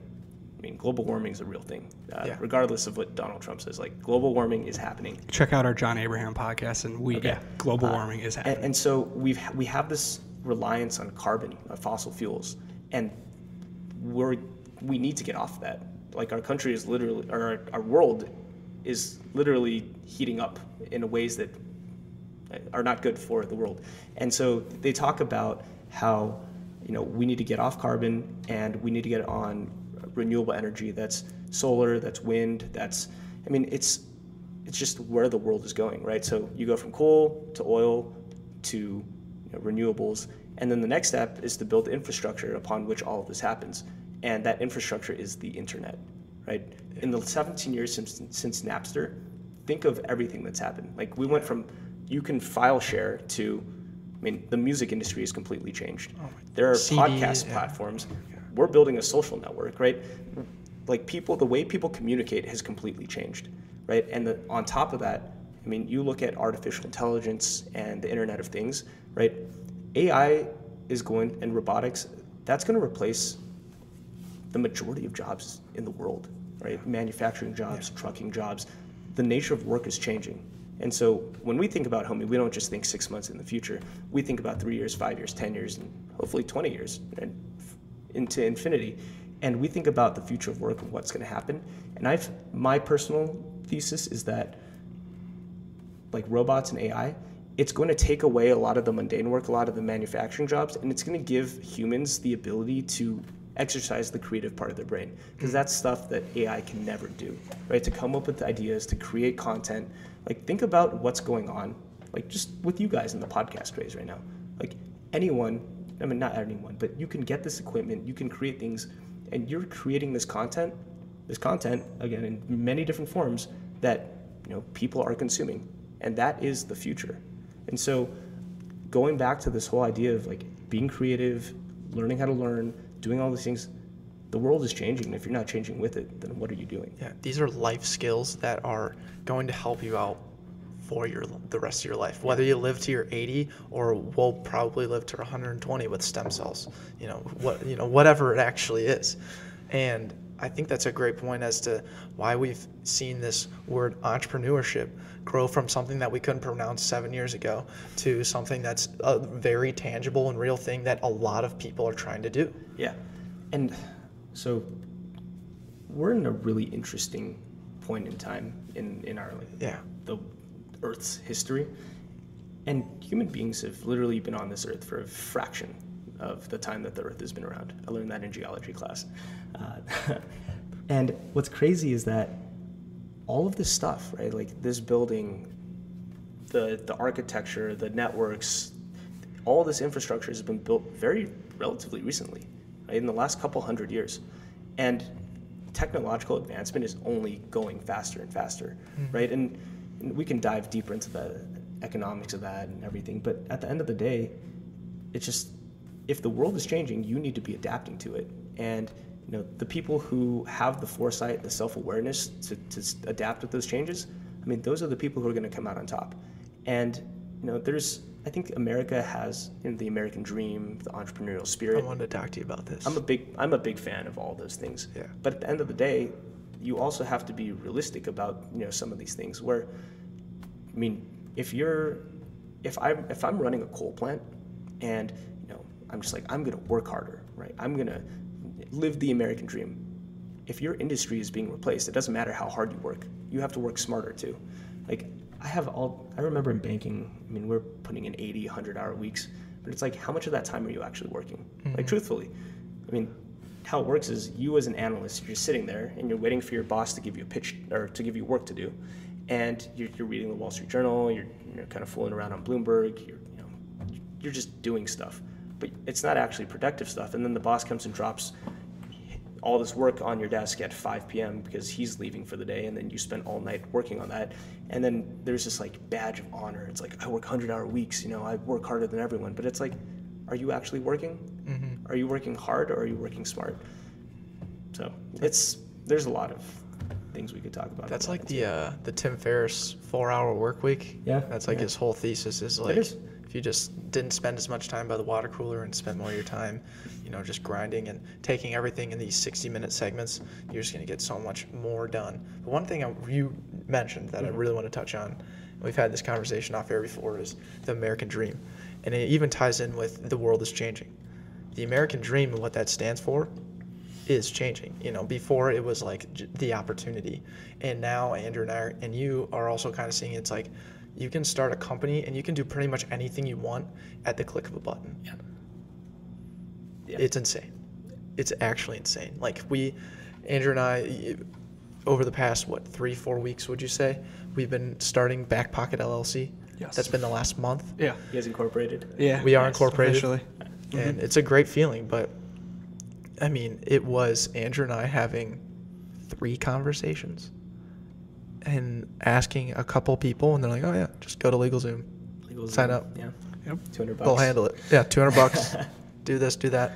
global warming is a real thing. Regardless of what Donald Trump says, global warming is happening. Check out our John Abraham podcast, and global warming is happening. And so we have this reliance on carbon, fossil fuels, and we need to get off that. Our country is literally, or our world is literally heating up in ways that are not good for the world. And so they talk about how we need to get off carbon and we need to get on renewable energy. That's solar, that's wind, it's just where the world is going, right? So you go from coal to oil to renewables, and then the next step is to build the infrastructure upon which all of this happens, and that infrastructure is the internet, right? In the 17 years since Napster, think of everything that's happened. We went from you can file share to, the music industry has completely changed. There are CDs, podcast platforms. We're building a social network, right? The way people communicate has completely changed, right? And on top of that, you look at artificial intelligence and the Internet of Things, right? AI and robotics, that's going to replace the majority of jobs in the world, right? Manufacturing jobs, trucking jobs. The nature of work is changing. And so when we think about Homie, we don't just think 6 months in the future. We think about 3 years, 5 years, 10 years, and hopefully 20 years and into infinity. And we think about the future of work and what's going to happen. And my personal thesis is that robots and AI, it's going to take away a lot of the mundane work, a lot of the manufacturing jobs, and it's going to give humans the ability to exercise the creative part of their brain, because that's stuff that AI can never do, right? To come up with ideas, to create content. Think about what's going on, just with you guys in the podcast craze right now. Anyone, not anyone, but you can get this equipment, you can create things, and you're creating this content, again, in many different forms that, people are consuming, and that is the future. And so going back to this whole idea of being creative, learning how to learn, doing all these things, the world is changing, and if you're not changing with it, then what are you doing? Yeah, these are life skills that are going to help you out for the rest of your life. Whether you live to your 80 or will probably live to 120 with stem cells, whatever it actually is. And I think that's a great point as to why we've seen this word entrepreneurship grow from something that we couldn't pronounce 7 years ago to something that's a very tangible and real thing that a lot of people are trying to do. Yeah. And so we're in a really interesting point in time in our the Earth's history. And human beings have literally been on this Earth for a fraction of the time that the Earth has been around. I learned that in geology class. And what's crazy is that all of this stuff, right? Like this building, the architecture, the networks, all this infrastructure has been built very relatively recently, right? In the last couple hundred years. And technological advancement is only going faster and faster, right? And we can dive deeper into the economics of that and everything. But at the end of the day, it's just, if the world is changing, you need to be adapting to it. And the people who have the foresight, the self-awareness to adapt with those changes, I mean, those are the people who are going to come out on top. And I think America has the American dream, the entrepreneurial spirit. I wanted to talk to you about this. I'm a big fan of all those things. Yeah. But at the end of the day, you also have to be realistic about some of these things. Where, I mean, if I'm running a coal plant, and I'm just like, I'm gonna work harder, right? I'm gonna live the American dream. If your industry is being replaced, it doesn't matter how hard you work. You have to work smarter too. Like I remember in banking, I mean, we're putting in 80, 100-hour weeks, but it's like, how much of that time are you actually working? Like, truthfully, I mean, how it works is you as an analyst, you're sitting there and you're waiting for your boss to give you a pitch or to give you work to do, and you're reading the Wall Street Journal, you're kind of fooling around on Bloomberg, you're just doing stuff, but it's not actually productive stuff. And then the boss comes and drops all this work on your desk at 5 p.m. because he's leaving for the day, and then you spend all night working on that. And then there's this like badge of honor. It's like, I work 100-hour weeks, I work harder than everyone. But it's like, are you actually working? Are you working hard, or are you working smart? So there's a lot of things we could talk about. That's like the Tim Ferriss 4-hour work week. Yeah. That's like his whole thesis is like, if you just didn't spend as much time by the water cooler and spend more of your time, just grinding and taking everything in these 60-minute segments, you're just going to get so much more done. But one thing you mentioned that I really want to touch on, and we've had this conversation off air before, is the American dream. And it even ties in with the world is changing. The American dream and what that stands for is changing. Before it was like the opportunity. And now Andrew and you are also kind of seeing it's like, you can start a company and you can do pretty much anything you want at the click of a button. Yeah. It's insane. It's actually insane. Like Andrew and I, over the past, 3-4 weeks, would you say, we've been starting Backpocket LLC. Yes. That's been the last month. Yeah. You guys incorporated? Yeah. We are incorporated. Officially. And it's a great feeling, but I mean, it was Andrew and I having 3 conversations and asking a couple people, and they're like, oh yeah, just go to LegalZoom, sign up. Yeah. Yep. $200. They'll handle it. Yeah, $200. Do this, do that.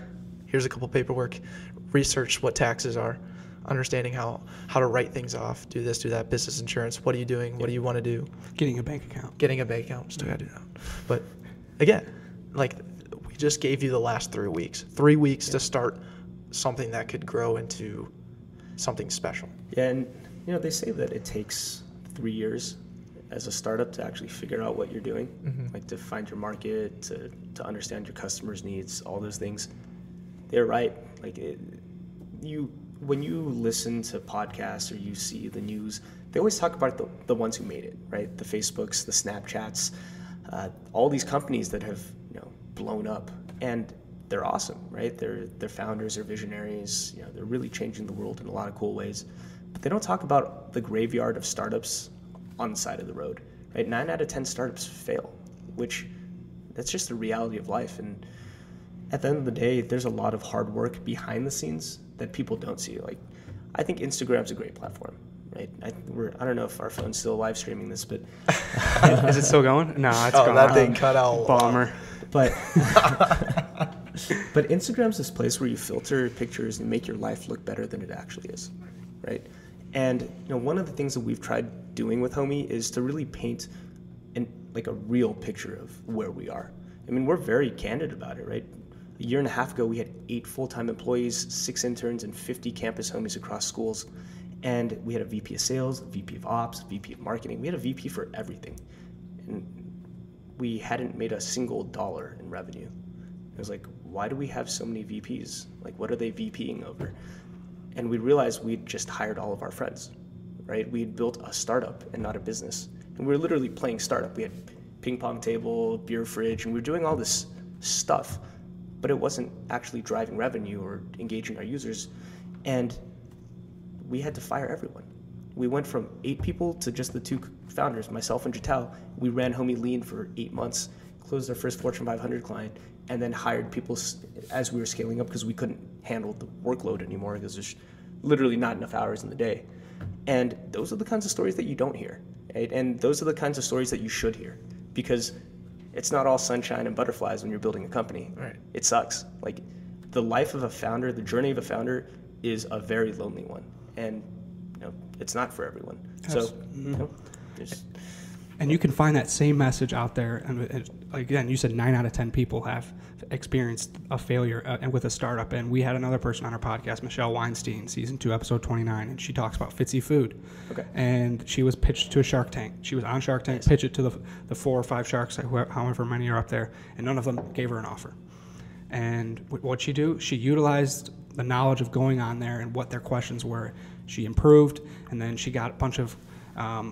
Here's a couple paperwork. Research what taxes are. Understanding how to write things off. Do this, do that. Business insurance. What are you doing? What do you want to do? Getting a bank account. Still got to do that. But again, like, we just gave you the last 3 weeks. 3 weeks to start something that could grow into something special. Yeah, and they say that it takes 3 years as a startup to actually figure out what you're doing, like to find your market, to understand your customers' needs, all those things. They're right. Like when you listen to podcasts or you see the news, they always talk about the ones who made it, right? The Facebooks, the Snapchats, all these companies that have blown up, and they're awesome, right? They're founders, they're visionaries. They're really changing the world in a lot of cool ways. But they don't talk about the graveyard of startups on the side of the road, right? 9 out of 10 startups fail, which that's just the reality of life. And at the end of the day, there's a lot of hard work behind the scenes that people don't see. Like, I think Instagram's a great platform, right? I don't know if our phone's still live streaming this, but Is it still going? No, it's gone. That thing cut out. Bummer. But but Instagram's this place where you filter pictures and make your life look better than it actually is, right? And one of the things that we've tried doing with Homie is to really paint a real picture of where we are. I mean, we're very candid about it, right? A year and a half ago, we had 8 full-time employees, 6 interns, and 50 campus homies across schools. And we had a VP of sales, a VP of ops, a VP of marketing. We had a VP for everything. And we hadn't made a single dollar in revenue. It was like, why do we have so many VPs? Like, what are they VPing over? And we realized we'd just hired all of our friends, right? We had built a startup and not a business. And we were literally playing startup. We had ping pong table, beer fridge, and we were doing all this stuff, but it wasn't actually driving revenue or engaging our users. And we had to fire everyone. We went from 8 people to just the 2 founders, myself and Jital. We ran Homie Lean for 8 months, closed our first Fortune 500 client, and then hired people as we were scaling up because we couldn't handle the workload anymore because there's literally not enough hours in the day. And those are the kinds of stories that you don't hear, right? And those are the kinds of stories that you should hear, because it's not all sunshine and butterflies when you're building a company. Right. It sucks. Like, the life of a founder, the journey of a founder is a very lonely one. And it's not for everyone. So, and you can find that same message out there. And again, you said 9 out of 10 people have experienced a failure and with a startup. And we had another person on our podcast, Michelle Weinstein, season 2, episode 29, and she talks about Fitzy Food. Okay. And she was pitched to a Shark Tank. She was on Shark Tank, pitched it to the 4 or 5 sharks, however many are up there, and none of them gave her an offer. And what'd she do? She utilized the knowledge of going on there and what their questions were. She improved, and then she got a bunch of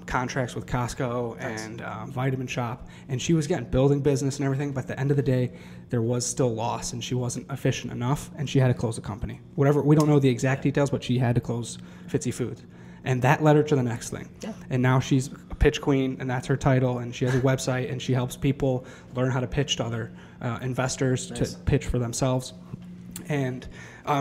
contracts with Costco and Vitamin Shop, and she was building business and everything, but at the end of the day, there was still loss, and she wasn't efficient enough, and she had to close the company. Whatever, we don't know the exact details, but she had to close Fitzy Foods. And that led her to the next thing. Yeah. And now she's a pitch queen, and that's her title, and she has a website, and she helps people learn how to pitch to other investors to pitch for themselves. And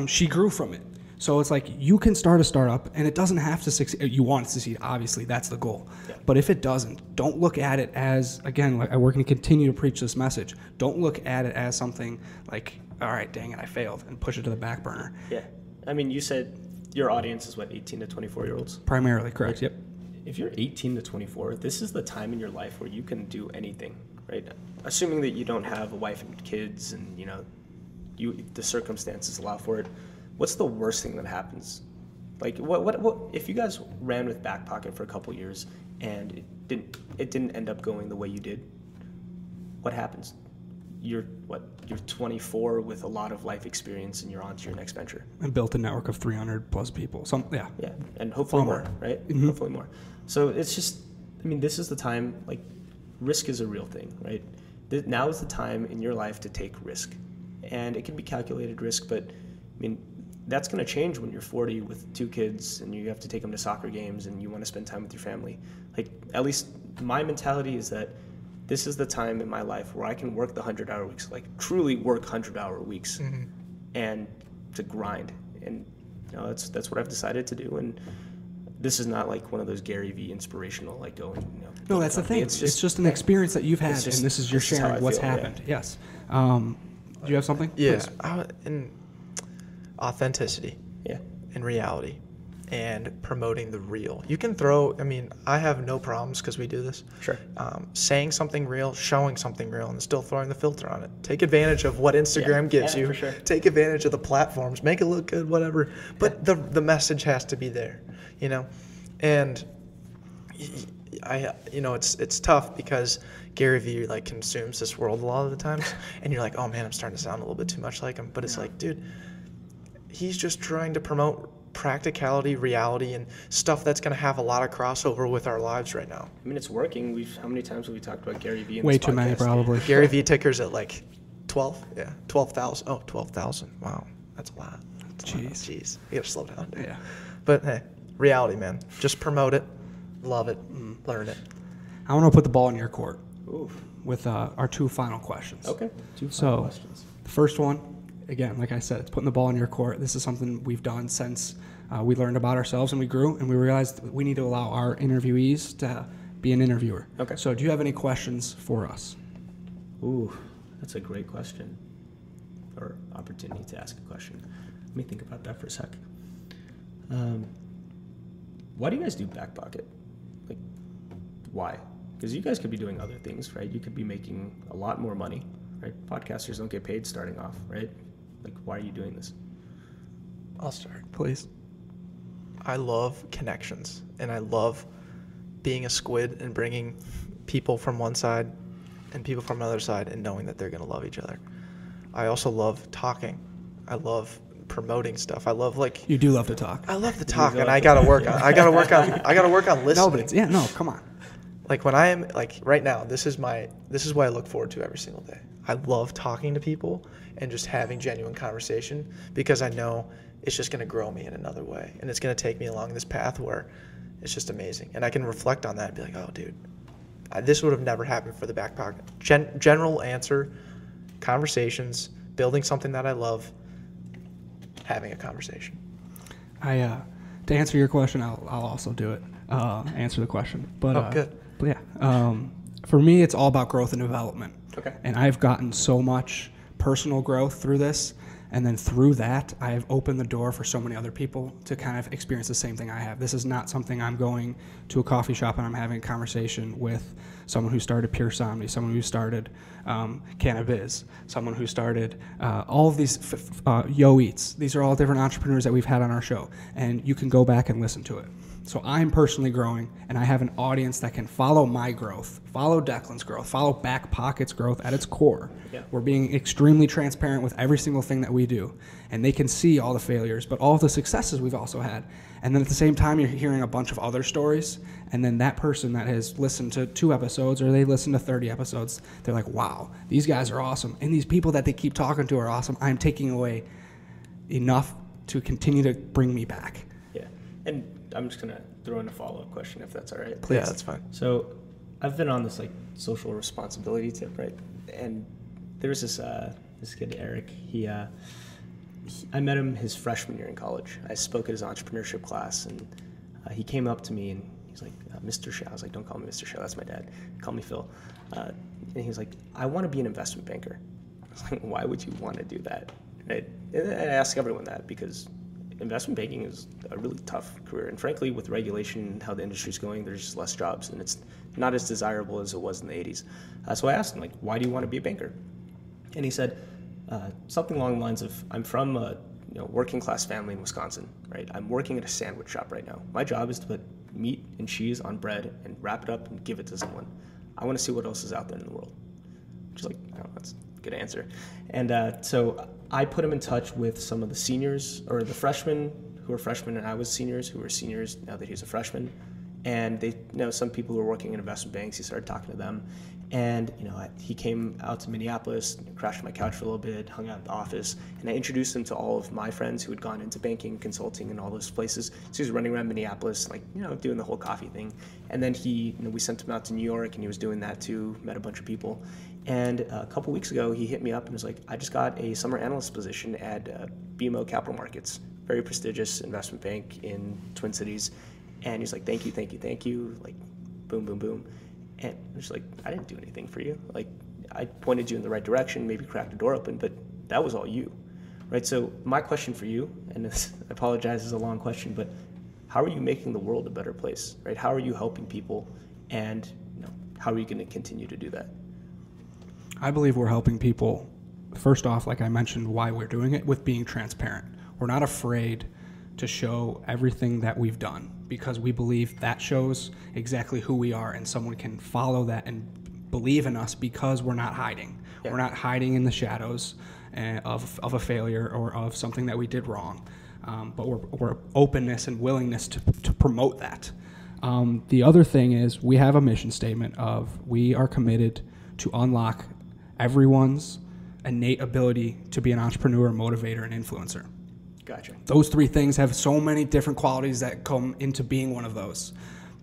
she grew from it. So it's like, you can start a startup, and it doesn't have to succeed. You want it to succeed, obviously, that's the goal. Yeah. But if it doesn't, don't look at it as, again, like we're going to continue to preach this message. Don't look at it as something like, all right, dang it, I failed, and push it to the back burner. Yeah. I mean, you said your audience is, 18 to 24-year-olds? Primarily, correct, yep. If you're 18 to 24, this is the time in your life where you can do anything, right? Assuming that you don't have a wife and kids and, the circumstances allow for it. What's the worst thing that happens? Like, what if you guys ran with Backpocket for a couple years and it didn't end up going the way you did? What happens? You're 24 with a lot of life experience, and you're on to your next venture. And built a network of 300 plus people. Yeah, and hopefully more, right? Mm-hmm. Hopefully more. So it's just, this is the time. Like, risk is a real thing, right? Now is the time in your life to take risk, and it can be calculated risk, but that's going to change when you're 40 with 2 kids and you have to take them to soccer games and you want to spend time with your family. Like, at least my mentality is that this is the time in my life where I can work the 100-hour weeks, like truly work 100-hour weeks, mm-hmm. and to grind. And that's what I've decided to do. And this is not like one of those Gary V inspirational, like going, No, that's the thing. It's just an experience that you've had, and this is your sharing what's happened. Yeah. Yes. Do you have something? Yeah. Authenticity, yeah, and reality, and promoting the real. You can throw, I have no problems because we do this. Sure. Saying something real, showing something real, and still throwing the filter on it. Take advantage of what Instagram gives you. For sure. Take advantage of the platforms. Make it look good, whatever. But the message has to be there, And it's tough because Gary Vee consumes this world a lot of the times, and you're like, oh man, I'm starting to sound a little bit too much like him. But it's like, dude, he's just trying to promote practicality, reality, and stuff that's going to have a lot of crossover with our lives right now. It's working. How many times have we talked about Gary Vee in Way this too podcast? many, probably. Gary Vee tickers at 12? Yeah, 12,000. Oh, 12,000. Wow, that's a lot. Jeez. You got to slow down, dude. Yeah. But hey, reality, man. Just promote it, love it, learn it. I want to put the ball in your court. Oof. With our 2 final questions. Okay. 2 final questions. The first one, again, like I said, it's putting the ball in your court. This is something we've done since we learned about ourselves and we grew, and we realized we need to allow our interviewees to be an interviewer. Okay. So do you have any questions for us? Ooh, that's a great question, or opportunity to ask a question. Let me think about that for a sec. Why do you guys do Backpocket? Why? Because you guys could be doing other things, right? You could be making a lot more money. right? Podcasters don't get paid starting off, right? Like, why are you doing this? I'll start. Please. I love connections, and I love being a squid and bringing people from one side and people from another side and knowing that they're going to love each other. I also love talking. I love promoting stuff. I love You do love to talk. I love to talk, and I got to work on I got to work on listening. No, come on. Like when I am right now, this is what I look forward to every single day. I love talking to people and just having genuine conversation because I know it's just going to grow me in another way, and it's going to take me along this path where it's just amazing. And I can reflect on that and be like, oh, dude, this would have never happened for the Backpocket. General answer, conversations, building something that I love, having a conversation. To answer your question, I'll also do it. Answer the question. But good. But yeah, for me, it's all about growth and development. Okay. And I've gotten so much personal growth through this. And then through that, I've opened the door for so many other people to kind of experience the same thing I have. This is not something I'm going to a coffee shop and I'm having a conversation with someone who started Pure Somni, someone who started Cannabiz, someone who started all of these Yo Eats. These are all different entrepreneurs that we've had on our show. And you can go back and listen to it. So I'm personally growing, and I have an audience that can follow my growth, follow Declan's growth, follow Backpocket's growth at its core. Yeah. We're being extremely transparent with every single thing that we do, and they can see all the failures, but all of the successes we've also had. And then at the same time, you're hearing a bunch of other stories, and then that person that has listened to 2 episodes or they listened to 30 episodes, they're like, wow, these guys are awesome. And these people that they keep talking to are awesome. I'm taking away enough to continue to bring me back. Yeah. And I'm just going to throw in a follow-up question if that's all right. Please. Yeah, that's fine. So I've been on this social responsibility tip, right? And there's this kid, Eric. I met him his freshman year in college. I spoke at his entrepreneurship class, and he came up to me and he's like, Mr. Xiao. I was like, don't call me Mr. Xiao, that's my dad. Call me Phil. And he was like, I want to be an investment banker. I was like, why would you want to do that? Right? And I ask everyone that because investment banking is a really tough career. And frankly, with regulation and how the industry's going, there's just less jobs, and it's not as desirable as it was in the 80s. So I asked him, why do you want to be a banker? And he said something along the lines of, I'm from a working class family in Wisconsin, right? I'm working at a sandwich shop right now. My job is to put meat and cheese on bread and wrap it up and give it to someone. I want to see what else is out there in the world. Which is that's a good answer. And so I put him in touch with some of the seniors, or the freshmen who were freshmen and I was seniors, who were seniors now that he's a freshman. And they know some people who are working in investment banks. He started talking to them. And he came out to Minneapolis, crashed on my couch for a little bit, hung out at the office, and I introduced him to all of my friends who had gone into banking, consulting, and all those places. So he was running around Minneapolis, doing the whole coffee thing. And then we sent him out to New York, and he was doing that too, met a bunch of people. And a couple weeks ago, he hit me up and was like, I just got a summer analyst position at BMO Capital Markets, very prestigious investment bank in Twin Cities. And he's like, thank you, boom, boom, boom. And I'm just like, I didn't do anything for you. I pointed you in the right direction, maybe cracked the door open, but that was all you, right? So my question for you, and I apologize, it's a long question, but how are you making the world a better place, right? How are you helping people, and how are you going to continue to do that? I believe we're helping people, first off, like I mentioned, why we're doing it, with being transparent. We're not afraid to show everything that we've done, because we believe that shows exactly who we are, and someone can follow that and believe in us because we're not hiding. Yeah. We're not hiding in the shadows of a failure or of something that we did wrong, but we're openness and willingness to promote that. The other thing is we have a mission statement of we are committed to unlock everyone's innate ability to be an entrepreneur, motivator, and influencer. Gotcha. Those 3 things have so many different qualities that come into being one of those,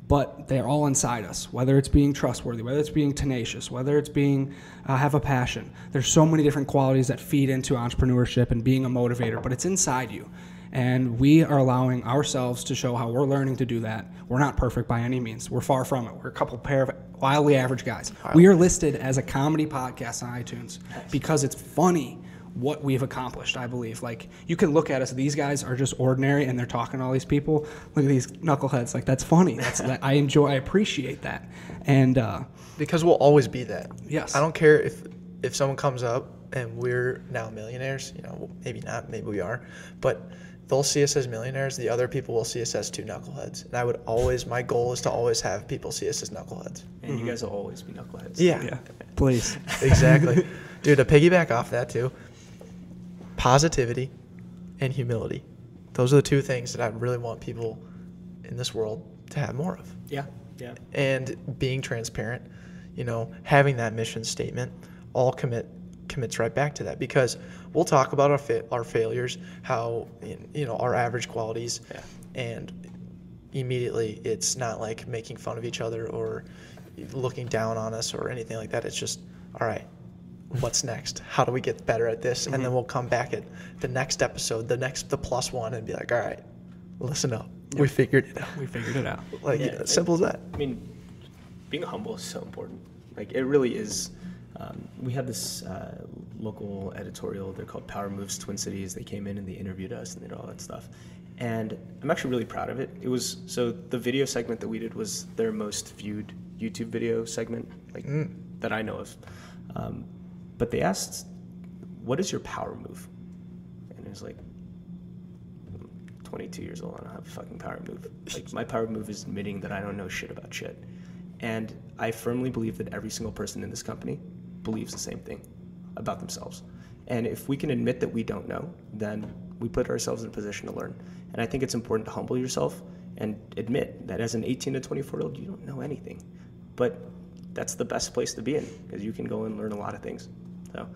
but they're all inside us, whether it's being trustworthy, whether it's being tenacious, whether it's being have a passion. There's so many different qualities that feed into entrepreneurship and being a motivator, but it's inside you. And we are allowing ourselves to show how we're learning to do that. We're not perfect by any means. We're far from it. We're a couple pair of wildly average guys. We are listed as a comedy podcast on iTunes because it's funny what we've accomplished, I believe. You can look at us, these guys are just ordinary and they're talking to all these people. Look at these knuckleheads. That's funny. I appreciate that. And because we'll always be that. Yes. I don't care if if someone comes up and we're now millionaires, maybe not, maybe we are, but they'll see us as millionaires. The other people will see us as two knuckleheads. And my goal is to always have people see us as knuckleheads. And you guys will always be knuckleheads. Yeah. Please. Exactly. Dude, to piggyback off that too, positivity and humility. Those are the two things that I really want people in this world to have more of. Yeah. Yeah. And being transparent, having that mission statement, all commits right back to that, because we'll talk about our failures, how our average qualities, and immediately it's not like making fun of each other or looking down on us or anything like that. It's just, all right, what's next? How do we get better at this? And then we'll come back at the next episode, the +1, and be like, all right, listen up. We figured it out. We figured it out. Simple as that. I mean, being humble is so important. Like, it really is. We had this local editorial. They're called Power Moves Twin Cities. They came in and they interviewed us and they did all that stuff. And I'm actually really proud of it. So the video segment that we did was their most viewed YouTube video segment, that I know of. But they asked, what is your power move? And it was like, 22 years old, I don't have a fucking power move. Like, my power move is admitting that I don't know shit about shit. And I firmly believe that every single person in this company believes the same thing about themselves. And if we can admit that we don't know, then we put ourselves in a position to learn. And I think it's important to humble yourself and admit that as an 18 to 24-year-old, you don't know anything. But that's the best place to be in, because you can go and learn a lot of things. So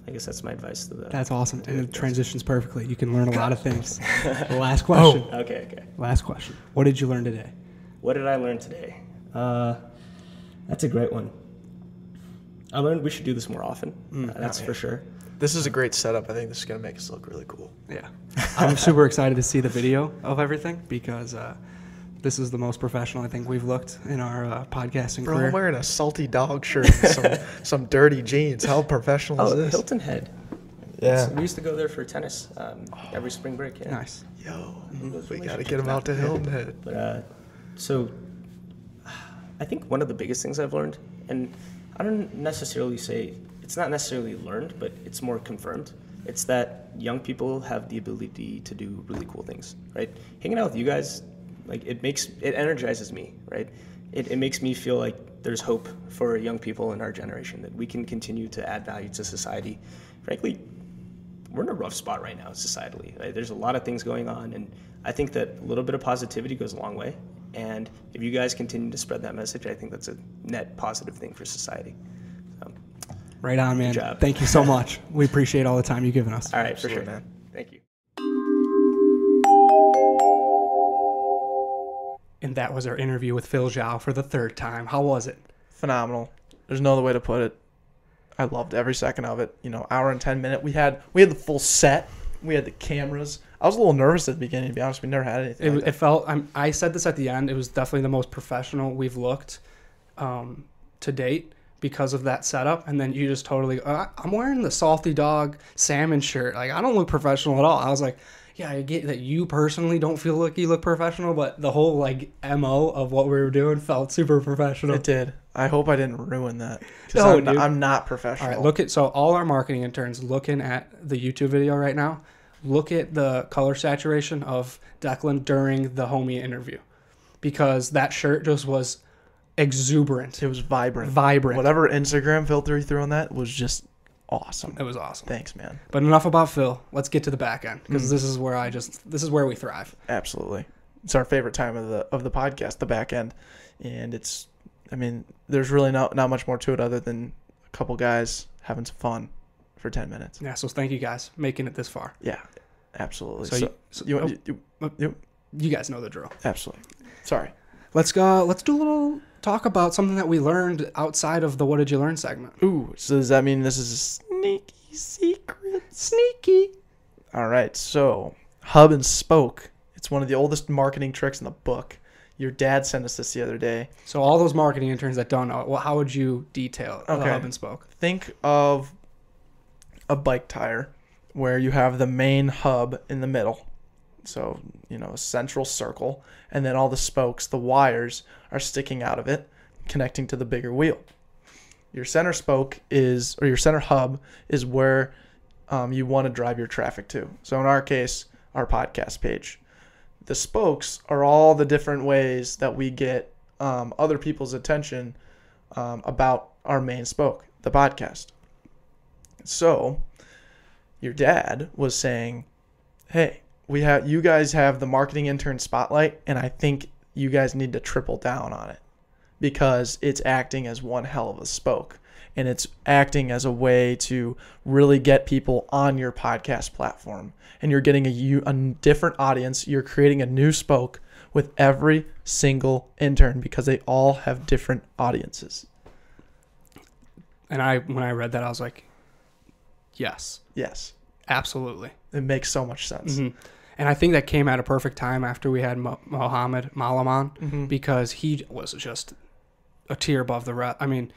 I guess that's my advice to the... That's awesome. And it transitions perfectly. You can learn a lot of things. The last question. Okay. Last question. What did you learn today? What did I learn today? That's a great one. I learned we should do this more often. That's for sure. This is a great setup. I think this is going to make us look really cool. Yeah. I'm super excited to see the video of everything, because this is the most professional I think we've looked in our podcasting Bro, career. I'm wearing a salty dog shirt and some dirty jeans. How professional is this? Hilton Head. Yeah. We used to go there for tennis every spring break. Yeah. Nice. Yo, we got to get him out to Hilton Head. But so I think one of the biggest things I've learned, and I don't necessarily say it's not necessarily learned, but it's more confirmed. It's that young people have the ability to do really cool things, right? Hanging out with you guys, like, it energizes me, right? It makes me feel like there's hope for young people in our generation, that we can continue to add value to society. Frankly, we're in a rough spot right now societally, right? There's a lot of things going on, and I think that a little bit of positivity goes a long way. And if you guys continue to spread that message, I think that's a net positive thing for society. So, Right on, man. Good job. Thank you so much. We appreciate all the time you've given us. all right, for sure, Absolutely, man. Thank you. And that was our interview with Phil Xiao for the third time. How was it? Phenomenal. There's no other way to put it. I loved every second of it. Hour and 10 minute. We had the full set. We had the cameras. I was a little nervous at the beginning, to be honest. We never had anything like that. It felt, I said this at the end, it was definitely the most professional we've looked to date because of that setup. And then you just totally, I'm wearing the Salty Dog salmon shirt. Like, I don't look professional at all. I was like, yeah, I get that you personally don't feel like you look professional, but the whole, like, MO of what we were doing felt super professional. It did. I hope I didn't ruin that. No, Because dude. I'm not professional. All right, so all our marketing interns looking at the YouTube video right now, look at the color saturation of Declan during the homie interview, because that shirt just was exuberant. It was vibrant. Vibrant. Whatever Instagram filter he threw on that was just awesome. It was awesome. Thanks, man. But enough about Phil. Let's get to the back end, because this is where we thrive. Absolutely. It's our favorite time of the podcast, the back end. And there's really not much more to it other than a couple guys having some fun for 10 minutes. Yeah, so thank you guys making it this far. Yeah, absolutely. You guys know the drill. Absolutely. Sorry. Let's do a little talk about something that we learned outside of the What Did You Learn segment. Ooh, so does that mean this is a sneaky secret? Sneaky. All right, so hub and spoke. It's one of the oldest marketing tricks in the book. Your dad sent us this the other day. So all those marketing interns that don't know it, well, how would you detail the hub and spoke? Think of a bike tire where you have the main hub in the middle. So, a central circle, and then all the spokes, the wires, are sticking out of it, connecting to the bigger wheel. Your center spoke or your center hub is where you want to drive your traffic to. So in our case, our podcast page. The spokes are all the different ways that we get other people's attention about our main spoke, the podcast. So your dad was saying, hey, you guys have the marketing intern spotlight, and I think you guys need to triple down on it because it's acting as one hell of a spoke, and it's acting as a way to really get people on your podcast platform. And you're getting a different audience. You're creating a new spoke with every single intern because they all have different audiences. And when I read that, I was like, yes. Yes. Absolutely. It makes so much sense. Mm-hmm. And I think that came at a perfect time after we had Mohammed Malam on, because he was just a tier above the rest. I mean,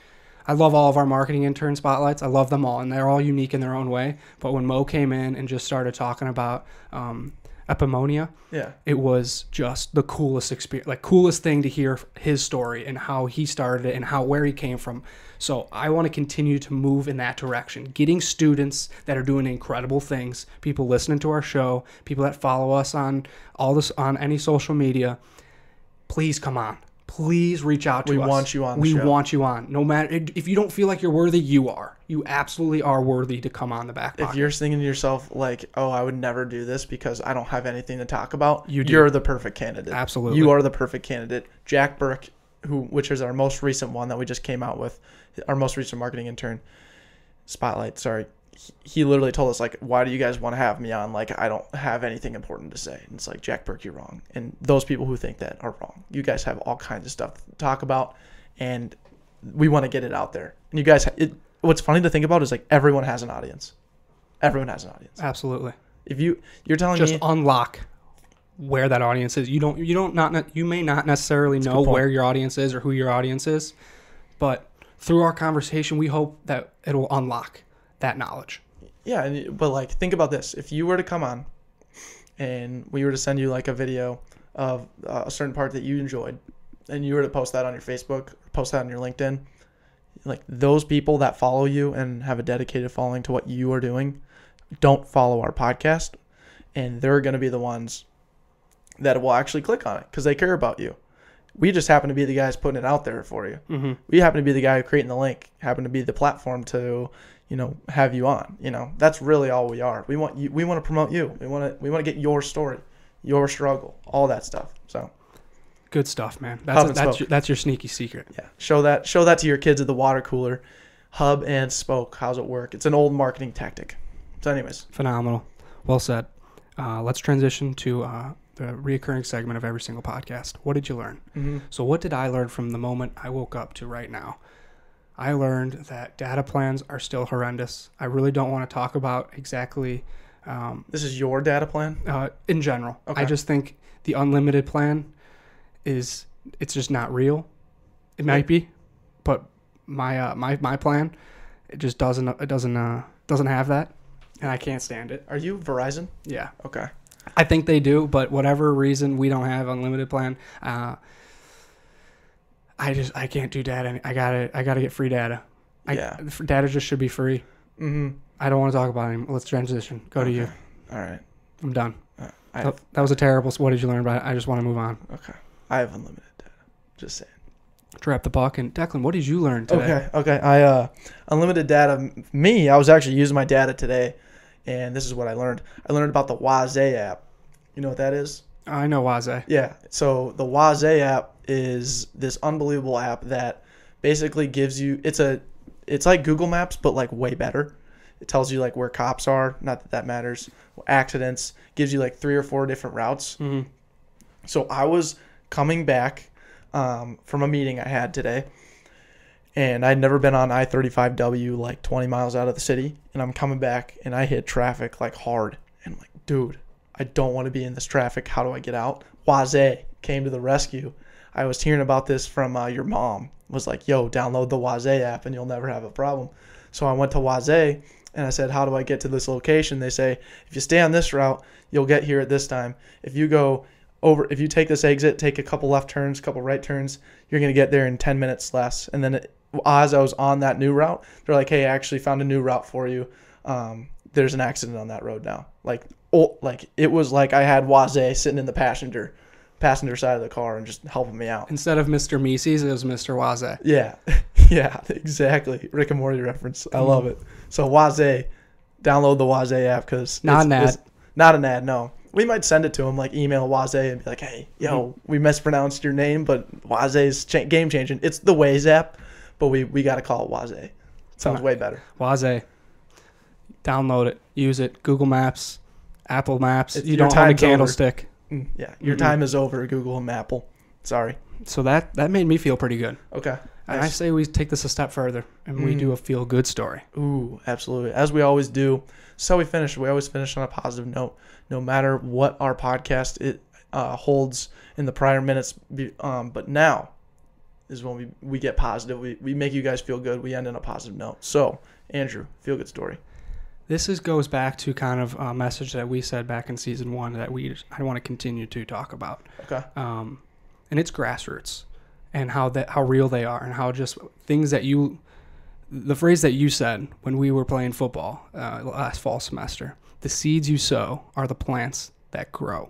I love all of our marketing intern spotlights. I love them all, and they're all unique in their own way. But when Mo came in and just started talking about Epimonia, it was just the coolest experience, like coolest thing to hear his story and how he started it and where he came from. So I want to continue to move in that direction, getting students that are doing incredible things, people listening to our show, people that follow us on any social media. Please come on. Please reach out to us. We want you on the show. We want you on. No matter if you don't feel like you're worthy, you are. You absolutely are worthy to come on the Backpocket. If you're thinking to yourself like, "Oh, I would never do this because I don't have anything to talk about," you're the perfect candidate. Absolutely, you are the perfect candidate. Jack Burke, which is our most recent one that we just came out with, our most recent marketing intern spotlight. Sorry. He literally told us, like, why do you guys want to have me on? Like, I don't have anything important to say. And it's like, Jack Burke, you're wrong. And those people who think that are wrong. You guys have all kinds of stuff to talk about, and we want to get it out there. And you guys, what's funny to think about is, like, everyone has an audience. Everyone has an audience. Absolutely. If you're telling just me, unlock where that audience is. You may not necessarily know where your audience is or who your audience is, but through our conversation, we hope that it'll unlock that knowledge. Yeah, but like, think about this. If you were to come on and we were to send you like a video of a certain part that you enjoyed, and you were to post that on your Facebook, post that on your LinkedIn, like, those people that follow you and have a dedicated following to what you are doing don't follow our podcast, and they're going to be the ones that will actually click on it because they care about you. We just happen to be the guys putting it out there for you. Mm-hmm. We happen to be the guy creating the link, happen to be the platform to, have you on. That's really all we are. We want you. We want to promote you. We want to get your story, your struggle, all that stuff. So, good stuff, man. That's your sneaky secret. Yeah, show that to your kids at the water cooler. Hub and spoke. How's it work? It's an old marketing tactic. So, anyways, phenomenal. Well said. Let's transition to the reoccurring segment of every single podcast. What did you learn? Mm-hmm. So, what did I learn from the moment I woke up to right now? I learned that data plans are still horrendous. I really don't want to talk about exactly. This is your data plan? In general. Okay. I just think the unlimited plan it's just not real. It might be, but my plan, it just doesn't have that, and I can't stand it. Are you Verizon? Yeah. Okay. I think they do, but whatever reason we don't have unlimited plan, I can't do data. I gotta get free data. Data just should be free. Mm-hmm. I don't want to talk about it anymore. Let's transition. Go to you. All right. I'm done. That was a terrible. What did you learn about it? I just want to move on. Okay. I have unlimited data. Just saying. Drop the puck. And Declan, what did you learn today? Okay. Unlimited data. I was actually using my data today, and this is what I learned. I learned about the Waze app. You know what that is? I know Waze. Yeah. So the Waze app is this unbelievable app that basically gives you, it's like Google Maps, but like way better. It tells you like where cops are, not that matters, accidents, gives you like 3 or 4 different routes. Mm-hmm. So I was coming back from a meeting I had today, and I'd never been on I-35W like 20 miles out of the city, and I'm coming back and I hit traffic like hard. And I'm like, dude, I don't want to be in this traffic. How do I get out? Waze came to the rescue. I was hearing about this from your mom. Was like, yo, download the Waze app and you'll never have a problem. So I went to Waze and I said, how do I get to this location? They say, if you stay on this route, you'll get here at this time. If you go if you take this exit, take a couple left turns, couple right turns, you're going to get there in 10 minutes less. And then as I was on that new route, they're like, hey, I actually found a new route for you. There's an accident on that road now. Like it was like I had Waze sitting in the passenger side of the car and just helping me out. Instead of Mr. Mises, it was Mr. Waze. Yeah. Yeah, exactly. Rick and Morty reference. I love it. So Waze, download the Waze app because Not an ad. Not an ad, no. We might send it to him, like email Waze and be like, hey, yo, we mispronounced your name, but Waze's game changing. It's the Waze app, but we got to call it Waze. Sounds way better. Waze. Download it. Use it. Google Maps, Apple Maps. You your don't own a time's over. candlestick. Yeah, your time is over, Google and Apple. Sorry. So that made me feel pretty good. Okay. And I say we take this a step further and we do a feel-good story. Ooh, absolutely. As we always do. So we always finish on a positive note, no matter what our podcast holds in the prior minutes. But now is when we get positive. We make you guys feel good. We end on a positive note. So, Andrew, feel good story. This goes back to kind of a message that we said back in season 1 that I want to continue to talk about. Okay. And it's grassroots and how real they are and how just things that the phrase that you said when we were playing football last fall semester, the seeds you sow are the plants that grow.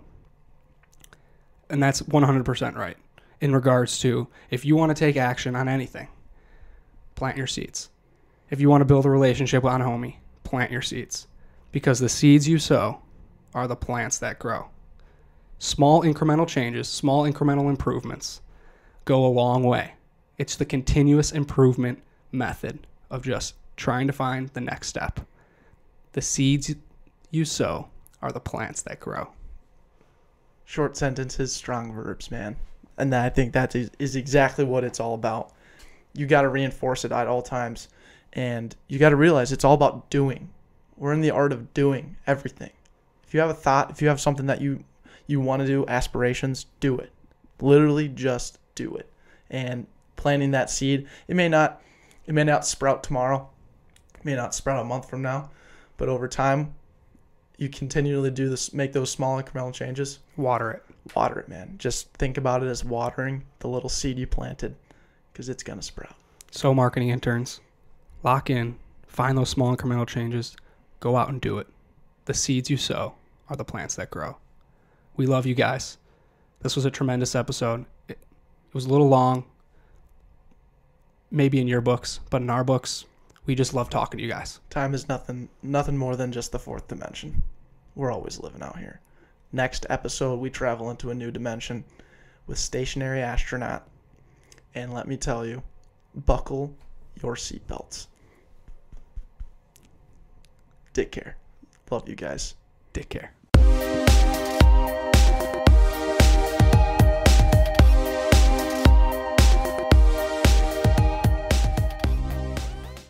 And that's 100% right in regards to if you want to take action on anything, plant your seeds. If you want to build a relationship on a homie, plant your seeds. Because the seeds you sow are the plants that grow. Small incremental changes, small incremental improvements go a long way. It's the continuous improvement method of just trying to find the next step. The seeds you sow are the plants that grow. Short sentences, strong verbs, man. And I think that is exactly what it's all about. You got to reinforce it at all times. And you got to realize it's all about doing. We're in the art of doing everything. If you have a thought, if you have something that you want to do, aspirations, do it. Literally just do it. And planting that seed, it may not sprout tomorrow. It may not sprout a month from now. But over time, you continually do this, make those small incremental changes. Water it. Water it, man. Just think about it as watering the little seed you planted because it's going to sprout. So marketing interns, lock in, find those small incremental changes, go out and do it. The seeds you sow are the plants that grow. We love you guys. This was a tremendous episode. It was a little long, maybe in your books, but in our books, we just love talking to you guys. Time is nothing more than just the fourth dimension. We're always living out here. Next episode, we travel into a new dimension with Stationary Astronaut. And let me tell you, buckle your seatbelts. Take care. Love you guys. Take care.